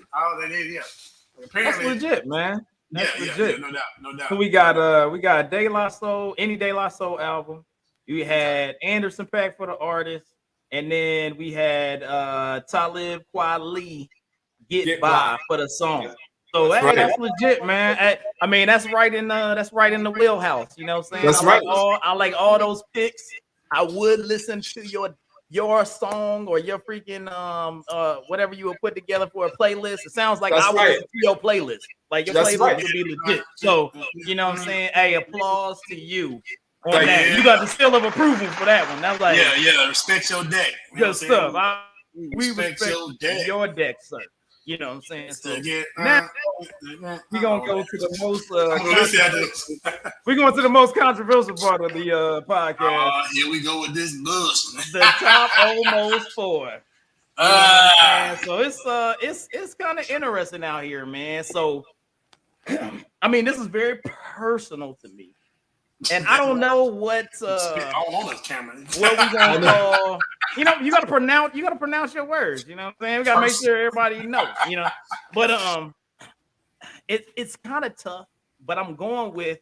That's legit, man. That's legit. No doubt. So we got De La Soul, any De La Soul album. We had Anderson .Paak for the artist, and then we had Talib Kweli Get By for the song. So that's legit, man. I mean, that's right in the wheelhouse. You know what I'm saying? That's right. I like all those picks. I would listen to your song or your freaking whatever you would put together for a playlist. It sounds like I would listen to your playlist. Like your playlist would be legit. So you know what I'm saying? Hey, applause to you on that. Yeah. You got the seal of approval for that one. That's like respect your deck. Good stuff. We respect your deck, sir. You know what I'm saying? So now we're gonna go to the most we're going to the most controversial part of the podcast. Here we go with this bullshit. The top almost 4. So it's kind of interesting out here, man. So I mean, this is very personal to me. And I don't know what we gonna call. You gotta pronounce your words. You know what I'm saying? We gotta make sure everybody knows. But it's kind of tough. But I'm going with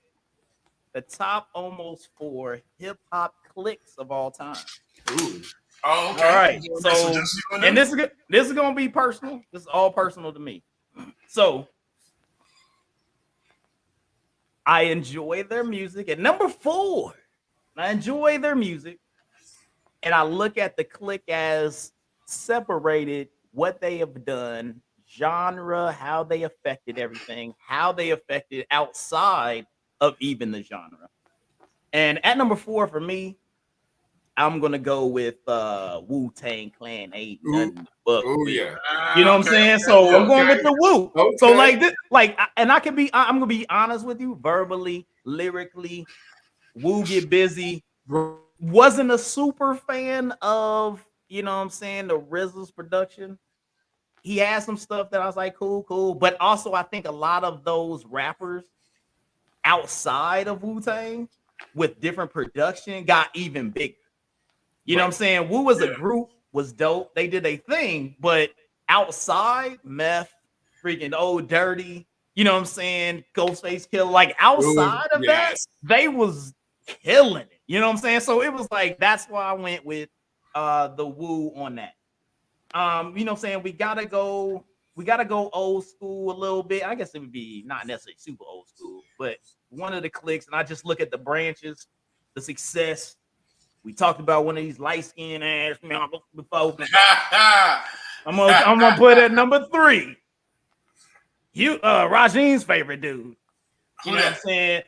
the top almost 4 hip hop clicks of all time. Ooh. Oh, okay. All right. So, and this is gonna be personal. This is all personal to me. So. I enjoy their music. At number 4, I enjoy their music. And I look at the click as separated what they have done, genre, how they affected everything, how they affected outside of even the genre. And at number 4 for me, I'm gonna go with Wu-Tang Clan. Ain't nothing but yeah. you know what I'm saying? So I'm going with the Wu. Okay. So like this, and I'm gonna be honest with you, verbally, lyrically, Wu get busy. Wasn't a super fan of, you know what I'm saying, the RZA's production. He had some stuff that I was like, cool. But also, I think a lot of those rappers outside of Wu-Tang with different production got even bigger. You know what I'm saying? Wu as a group was dope. They did a thing, but outside, Meth, freaking Old Dirty, you know what I'm saying? Ghostface Killer, like outside of that, they was killing it. You know what I'm saying? So it was like that's why I went with the Wu on that. You know what I'm saying? We gotta go old school a little bit. I guess it would be not necessarily super old school, but one of the clicks, and I just look at the branches, the success. We talked about one of these light-skinned ass before. I'm gonna put at number 3. Rajeen's favorite dude. You know what I'm saying?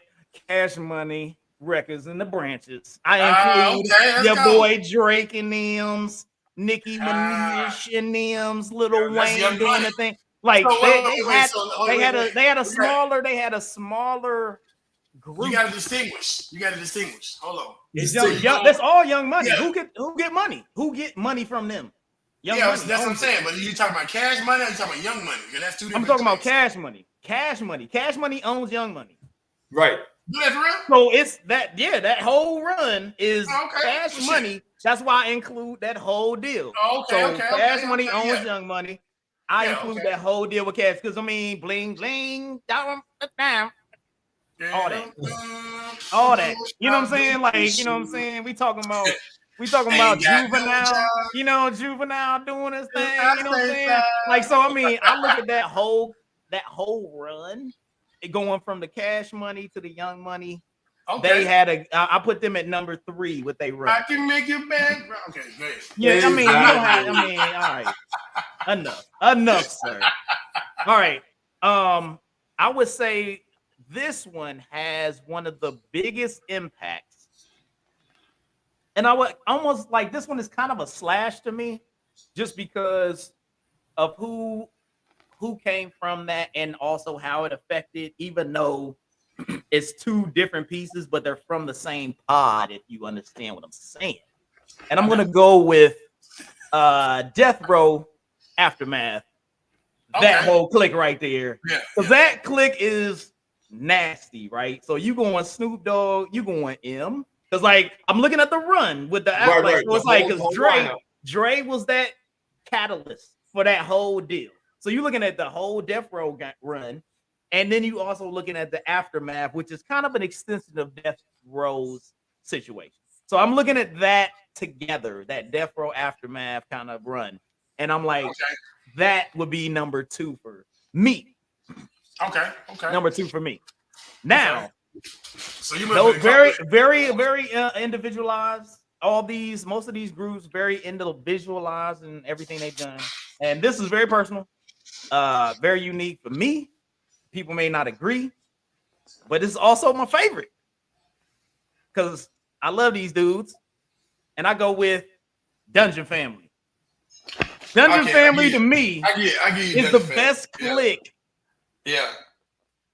Cash Money Records and the Branches. I include your boy Drake and them's, Nicki Minaj and them's, Lil Wayne doing the thing. Like they had a smaller group. You gotta distinguish. Hold on. That's all Young Money. Yeah. Who get money? Who get money from them? Money that's what I'm saying. But you talking about Cash Money or you talking about Young Money? That's two different I'm talking about Cash Money. Cash Money owns Young Money. Right. Yeah, for real? So it's that whole run is Cash Money. That's why I include that whole deal. Cash Money owns Young Money. I include that whole deal with Cash because I mean bling bling down. All that. You know what I'm saying? Like, you know what I'm saying? We talking about Juvenile, you know, Juvenile doing his thing, you know what I'm saying? Like, so I mean, I look at that whole run, going from the Cash Money to the Young Money. They had I put them at number 3 with they run. I can make you bad. Okay, great. Yeah, I mean, you don't have, I mean, all right. Enough, sir. All right. I would say this one has one of the biggest impacts. And I would almost like this one is kind of a slash to me just because of who came from that and also how it affected, even though it's 2 different pieces, but they're from the same pod, if you understand what I'm saying. And I'm going to go with Death Row Aftermath. That whole click right there. Because that click is nasty, right? So you going Snoop Dogg, you going M. Because like I'm looking at the run with the right. So it's like because Dre was that catalyst for that whole deal. So you're looking at the whole Death Row run, and then you also looking at the Aftermath, which is kind of an extension of Death Row's situation. So I'm looking at that together, that Death Row Aftermath kind of run, and I'm like, that would be number 2 for me. Okay. Number 2 for me. Now, so you those very individualized. Most of these groups very individualized in everything they've done, and this is very personal, very unique for me. People may not agree, but it's also my favorite because I love these dudes, and I go with Dungeon Family. Dungeon Family to me is the best click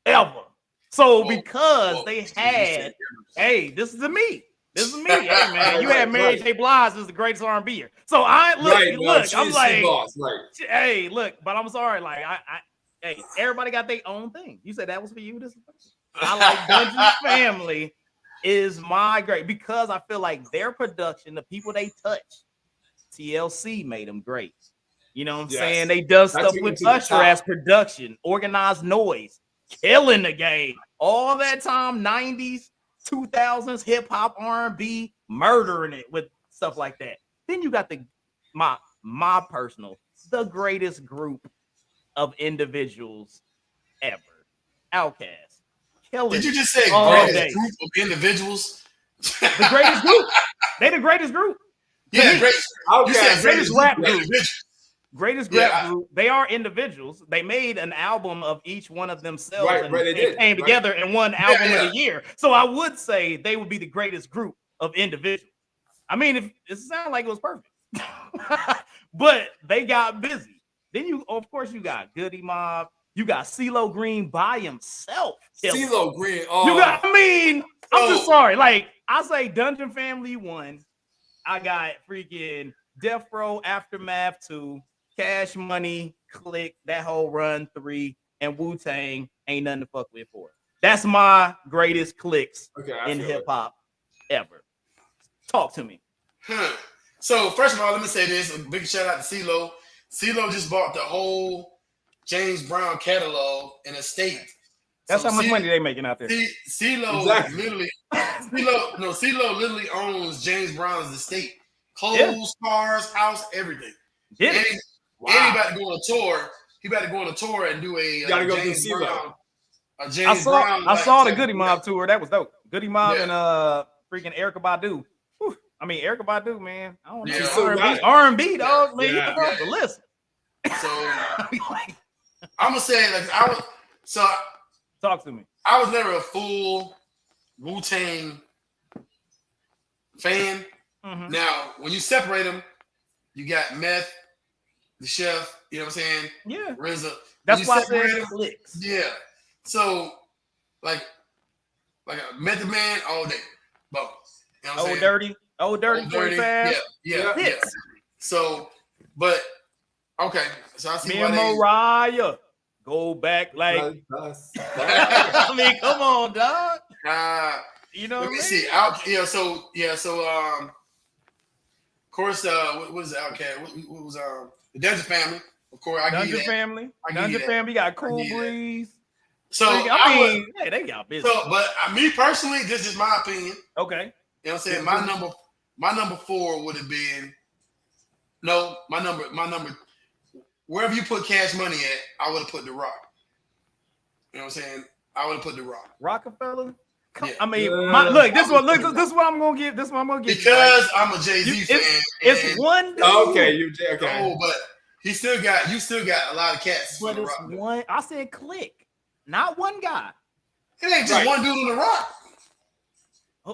ever. So because they had, hey, this is me. Hey man, you had Mary J. Blige as the greatest R&B-er. So I look, I'm like, hey, look, but I'm sorry, like hey, everybody got their own thing. You said that was for you. This is I like Dungeon Family is my great because I feel like their production, the people they touch, TLC made them great. You know what I'm saying? They done stuff with Usher as production, Organized Noise, killing the game. All that time, 90s, 2000s, hip hop, R&B, murdering it with stuff like that. Then you got my personal, the greatest group of individuals ever. Outkast. Did you just say greatest group of individuals? The greatest group. They the greatest group. Yeah, greatest rap group. Greatest rap group. They are individuals. They made an album of each one of themselves, Right, and right, they came together in one album of the year. So I would say they would be the greatest group of individuals. I mean, if it sounded like it was perfect, but they got busy. Then you, of course, you got Goody Mob. You got CeeLo Green by himself. CeeLo Green. You got. I mean, I'm just sorry. Like I say, Dungeon Family 1. I got freaking Death Row Aftermath 2, Cash Money, Click, that whole run 3, and Wu-Tang ain't nothing to fuck with 4. That's my greatest clicks in hip hop ever. Talk to me. So first of all, let me say this: a big shout out to CeeLo. CeeLo just bought the whole James Brown catalog in a state. That's how much money they making out there. CeeLo literally, CeeLo literally owns James Brown's estate, clothes, cars, house, everything. And he about to go on a tour. He about to go on a tour and do a James Brown. I saw the Goody Mob tour. That was dope. Goody Mob and freaking Erykah Badu. Whew. I mean, Erykah Badu, man. I don't know. R&B, dog. Man, you have to listen. So I'm gonna say, like, talk to me. I was never a full Wu-Tang fan. Mm-hmm. Now, when you separate them, you got Meth, the Chef. You know what I'm saying? Yeah. RZA. That's why I said clicks. Yeah. So, like a Method Man all day. Both. You know what I'm saying? Old Dirty, 45. Yeah. So, but okay. So I see me and Mariah go back like. I mean, come on, dog. You know. Let me see. Of course. What was the Outkast? What was the Dungeon Family? Of course, Dungeon Family. Dungeon Family got Cool Breeze. So I mean, hey, they got business. So, but me personally, this is my opinion. Okay. You know what I'm saying? My number 4 would have been my number. Wherever you put Cash Money at, I would have put The Rock. You know what I'm saying? I would have put The Rock. Rockefeller. Yeah. I mean, look. This is what I'm gonna give. This is what I'm gonna give. Because I'm a Jay-Z fan. It's one dude. Okay, okay. Oh, but you still got a lot of cats. But it's one. I said click, not one guy. It ain't just one dude on The Rock.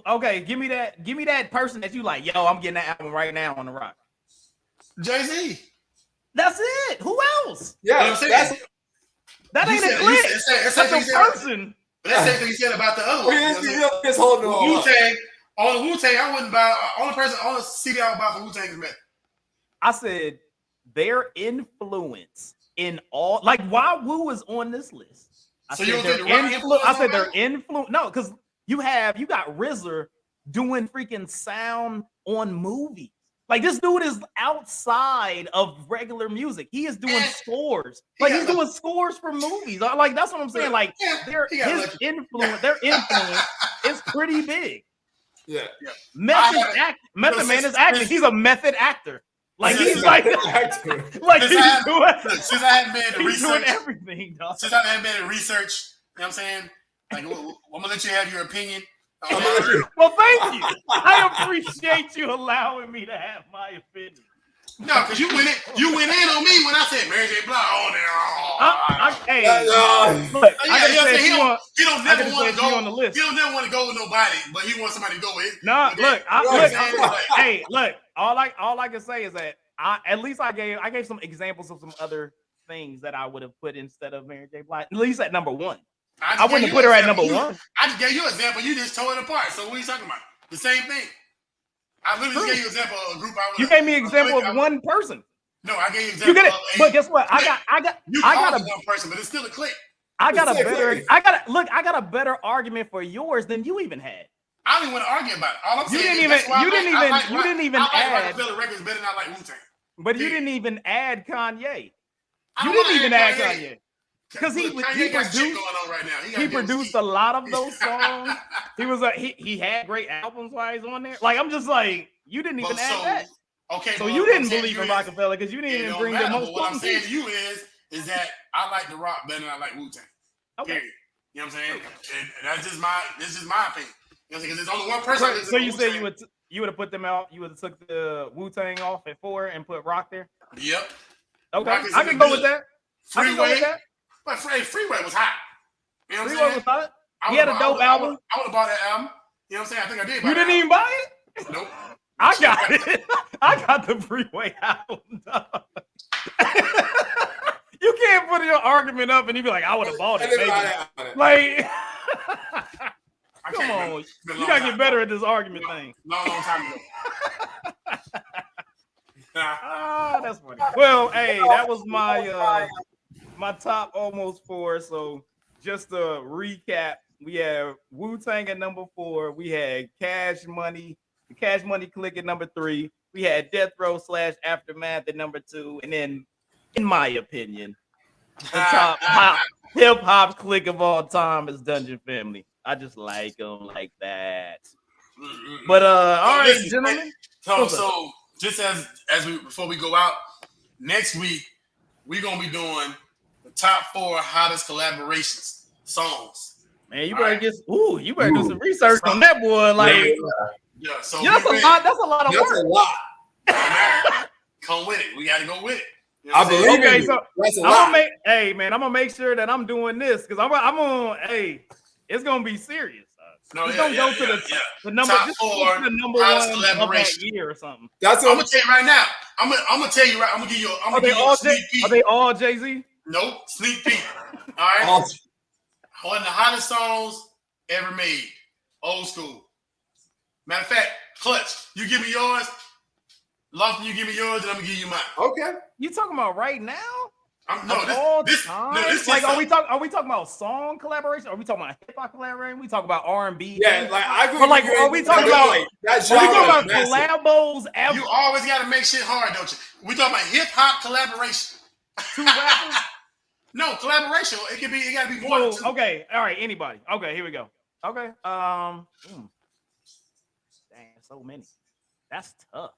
Okay, give me that person that you like. Yo, I'm getting that album right now on The Rock. Jay-Z. That's it. Who else? Yeah, you know what that ain't a click. That's a person. That's the same thing you said about the other one. Wu-Tang. On Wu-Tang, I wouldn't buy. Only CD I would buy for Wu-Tang is Meth. I said their influence in all, like, why Wu is on this list. I said their influence. No, because you got RZA doing freaking sound on movies. Like, this dude is outside of regular music. He is doing scores. Like, he's doing scores for movies. Like, that's what I'm saying. Like, his influence is pretty big. Yeah. Method Man is acting. He's a method actor. Like, he's like he's doing. Since I haven't been to research, doing everything, dog. Since I haven't been to research, you know what I'm saying? Like, I'm gonna let you have your opinion. Well, thank you. I appreciate you allowing me to have my opinion. No, because you went in on me when I said Mary J. Blige on there. He don't never want to go on the list. He don't never want to go with nobody, but he wants somebody to go with. Look. All I can say is that I gave some examples of some other things that I would have put instead of Mary J. Blige. At least at number 1. I wouldn't have put her at number 1. I just gave you an example. You just tore it apart. So what are you talking about? The same thing. I literally just gave you an example of a group. You gave me an example of one person. No, I gave you an example. You get it, but guess what? I got one person, but it's still a click. I got a better argument for yours than you even had. I don't even want to argue about it. All I'm saying you didn't even add. Rockefeller Records better than I like Wu-Tang. But you didn't even add Kanye. You didn't even add Kanye. Because he produced a lot of those songs. He had great albums while he's on there. Like, I'm just like, you didn't even add that. Okay. So you didn't believe in Rockefeller because you didn't even bring the most. What I'm saying to you is that I like The Rock better than I like Wu-Tang. Okay. Period. You know what I'm saying? And that's just my opinion. You know, because there's only one person. So you say you would have put them out. You would have took the Wu-Tang off at 4 and put Rock there. Yep. Okay, Rockets I in can the go with building. that. I can go with Freeway, that. but Freeway was hot. You know what I'm Freeway saying? was hot. I He would've had a bought- dope I would've- album. I would have bought that album. You know what I'm saying? I think I did. You didn't even buy it? Nope. I got it. I got the Freeway album. Dog. You can't put your argument up and you be like, I would have bought I it. didn't Maybe. buy that on it. Like, I come can't remember. on. It's been a You long gotta time get better ago. at this argument thing. Long time ago. Nah. Ah, that's funny. Well, hey, that was my my top almost 4. So just to recap, we have Wu-Tang at number 4. We had Cash Money, the Cash Money Click at number 3. We had Death Row / Aftermath at number 2. And then, in my opinion, the top hip hop click of all time is Dungeon Family. I just like them like that. But all right, listen, gentlemen. So just as we before we go out, next week we're gonna be doing the top 4 hottest collaborations songs. Man, you better you better do some research on that boy. Like, Yeah, so that's a lot. That's a lot of That's work. a lot. come with it. We got to go with it. You know I what I'm saying? believe in Okay, you. so That's a I'm lot. gonna make sure that I'm doing this because I'm on. Hey, it's gonna be serious. No, Just yeah, don't go yeah, to yeah. the number. Top Just 4 go to the number hottest 1 of that collaboration. year or something. That's I'm what gonna tell you right now. I'm gonna tell you right. I'm gonna give you. I'm Are gonna they give you all a sneak peek. Are they all Jay-Z? Nope, sneak peek. All right. all One of the hottest songs ever made. Old school. Matter of fact, Clutch, you give me yours. Lofton, you give me yours, and I'm gonna give you mine. okay. You talking about right now? No, this Like, are we talking about song collaboration? Are we talking about hip hop collaboration? We talking about R&B? Yeah, like I agree. But like, with you. are we talking about? Like, that Are we genre talking is about massive. collabos? Ever? You always gotta make shit hard, don't you? We talking about hip hop collaboration. 2 rappers? No, collaboration. It gotta be more than 2. Okay, all right. Anybody? Okay, here we go. Okay, dang, so many. That's tough.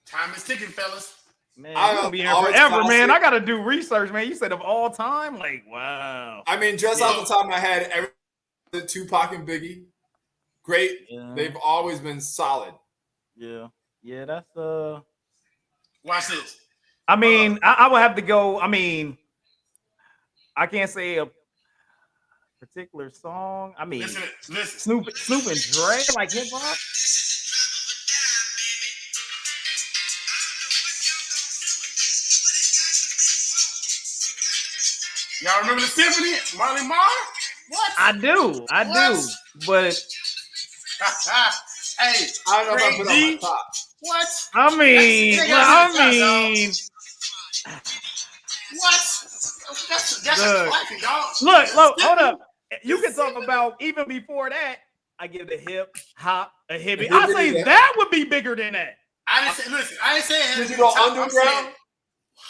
Time is ticking, fellas. Man, I'm gonna be here always forever, classic. man. I gotta do research, man. You said of all time, like, wow. I mean, just off the top of my head, the Tupac and Biggie, great. Yeah. They've always been solid. Yeah, that's Watch this. I mean, I would have to go. I mean, I can't say a particular song. I mean, Listen. Snoop and Dre, like hip hop. Y'all remember the symphony? Marley Marl? What? I do, but Hey, I don't know if I put Craig it on G. my top. What? I mean, What? That's Look. a classic, y'all. look, hold up. You can talk about even before that. I give the hip hop a hippie. I say Yeah. that would be bigger than that. I didn't say. Listen, I didn't say it had to be Digital the top. I'm Underground?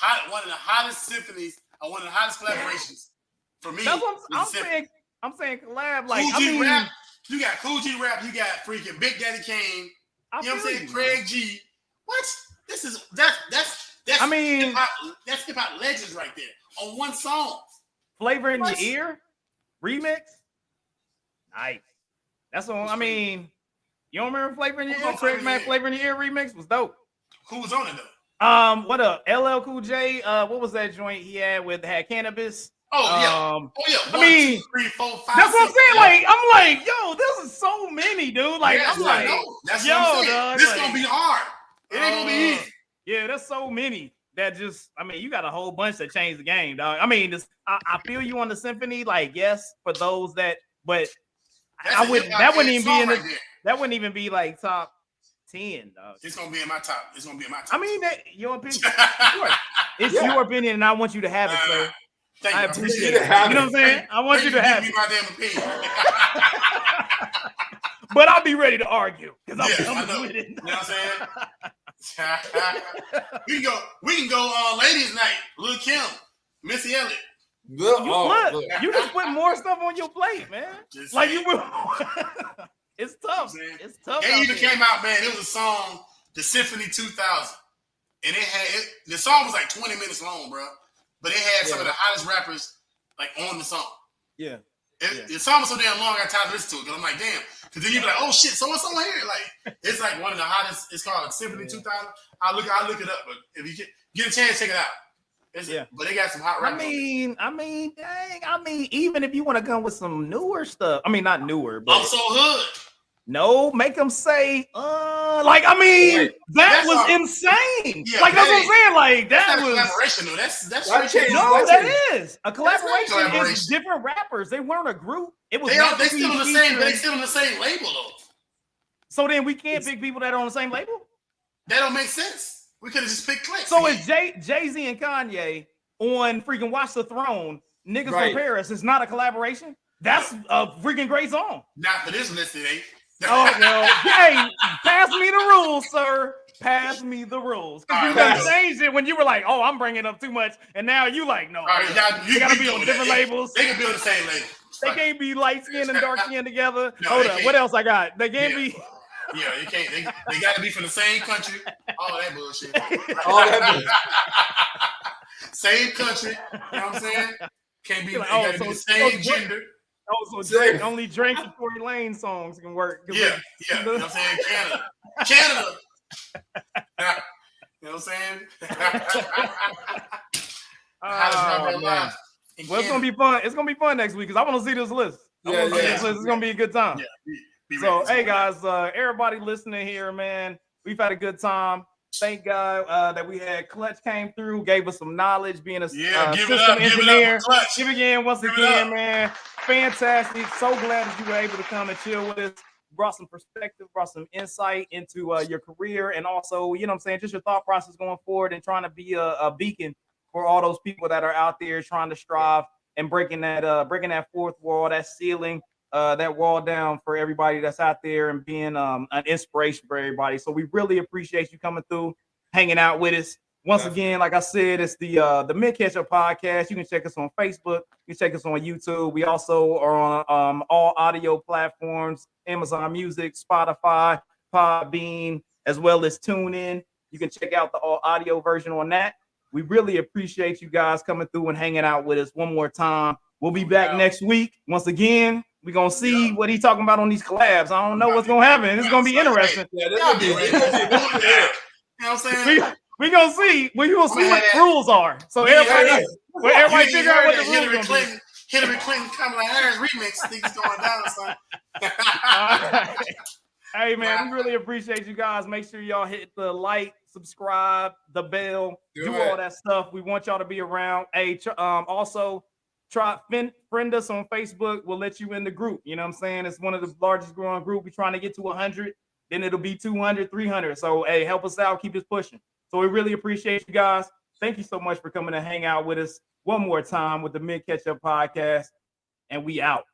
saying one of the hottest symphonies or one of the hottest collaborations for me. That's what I'm was the symphony. saying. I'm saying collab. Like, Cool I G mean, rap. You got Cool G rap. You got freaking Big Daddy Kane. I You know what I'm feel saying? you, Craig G. What? That's I mean, that's hip hop legends right there on one song. Flavor in What? Your Ear remix. Nice. That's what I mean. You don't remember Flavor in Your Who's Ear? on Flavor Craig in Mack Your Flavor in Your Ear remix was dope. Who was on it though? What up? LL Cool J. What was that joint he had cannabis? Oh yeah. I mean, 1, 2, 3, 4, 5. That's what I'm 6, saying. 7. Like, I'm like, yo, this is so many, dude. Like, Yes, I'm I like, know. That's yo, what I'm saying. dog, This like, gonna be hard. It ain't gonna be easy. Yeah, there's so many that just, I mean, you got a whole bunch that changed the game, dog. I mean, I feel you on the symphony, like, yes, for those that, but That's I a wouldn't, hip-hop that wouldn't ass even be in song the, right there. that wouldn't even be like top 10, dog. It's gonna be in my top. It's gonna be in my top. I mean, that your opinion. Sure. It's your opinion, and I want you to have it, sir. Thank I you. appreciate You it. have You know what I'm saying? I want you to have Give it. me my damn opinion. But I'll be ready to argue because Yes, I'm I know. coming with it. You know what I'm saying? we can go on ladies' night. Lil Kim, Missy Elliott. You just put more stuff on your plate, man. Just Like saying. you it's tough. You know what I'm saying? It's tough. They out even there. came out, man. It was a song, the Symphony 2000, and the song was like 20 minutes long, bro. But it had some of the hottest rappers like on the song. Yeah. It's almost so damn long I got time to listen to it because I'm like, damn. Because then you be like, oh shit, so what's on here? Like, it's like one of the hottest. It's called Symphony 2000. I'll look it up, but if you get a chance, check it out. But they got some hot rap. Dang. Even if you want to come with some newer stuff, not newer, but I'm so hood. No, make them say, that was insane. Yeah, like, that's what I'm saying. Like, that was collaboration, though. That's that is a collaboration. Is different rappers. They weren't a group. It was they still on the same. They still on the same label though. So then we can't pick people that are on the same label. That don't make sense. We could have just picked Click. So is Jay-Z and Kanye on freaking Watch the Throne? Niggas from Paris is not a collaboration. That's a freaking great song. Not for this list, it ain't. Oh no! Hey, pass me the rules, sir. Pass me the rules. Because you guys changed it when you were like, "Oh, I'm bringing up too much," and now you like, "No, you gotta be on different labels. They can be on the same label. They can't be light skin and dark skin together." Hold up, what else I got? They can't be. Yeah, you can't. They got to be from the same country. All that bullshit. Same country. You know what I'm saying? Can't be. Like, they got to be the same gender. Oh, so only Drake and Tory Lane songs can work. Yeah. You know what I'm saying? Canada. You know what I'm saying? Well, it's gonna be fun. It's gonna be fun next week because I want to see this list. It's gonna be a good time. Yeah. So, hey guys, everybody listening here, man, we've had a good time. Thank God that we had Clutch came through, gave us some knowledge, being a system engineer. Give again, once again, man. Fantastic. So glad that you were able to come and chill with us. Brought some perspective, brought some insight into your career, and also, you know what I'm saying, just your thought process going forward and trying to be a beacon for all those people that are out there trying to strive and breaking that fourth wall, that ceiling, that wall down for everybody that's out there and being an inspiration for everybody. So we really appreciate you coming through, hanging out with us. Once again, like I said, it's the Mid Ketchup Podcast. You can check us on Facebook. You can check us on YouTube. We also are on all audio platforms, Amazon Music, Spotify, Podbean, as well as TuneIn. You can check out the all audio version on that. We really appreciate you guys coming through and hanging out with us one more time. We'll be back next week. Once again, we're going to see what he's talking about on these collabs. I don't know what's going to happen. It's going to be interesting. Yeah, this will be You know what I'm saying? We're going to see. We're going to see what the rules are. So everybody figure out what the rules are. Hillary Clinton, Kamala Harris remix. Things going down, son. Hey, man, we really appreciate you guys. Make sure y'all hit the like, subscribe, the bell, do all that stuff. We want y'all to be around. Hey, also, friend us on Facebook. We'll let you in the group. You know what I'm saying? It's one of the largest growing group. We're trying to get to 100. Then it'll be 200, 300. So, hey, help us out. Keep us pushing. So we really appreciate you guys. Thank you so much for coming to hang out with us one more time with the Mid Ketchup Podcast. And we out.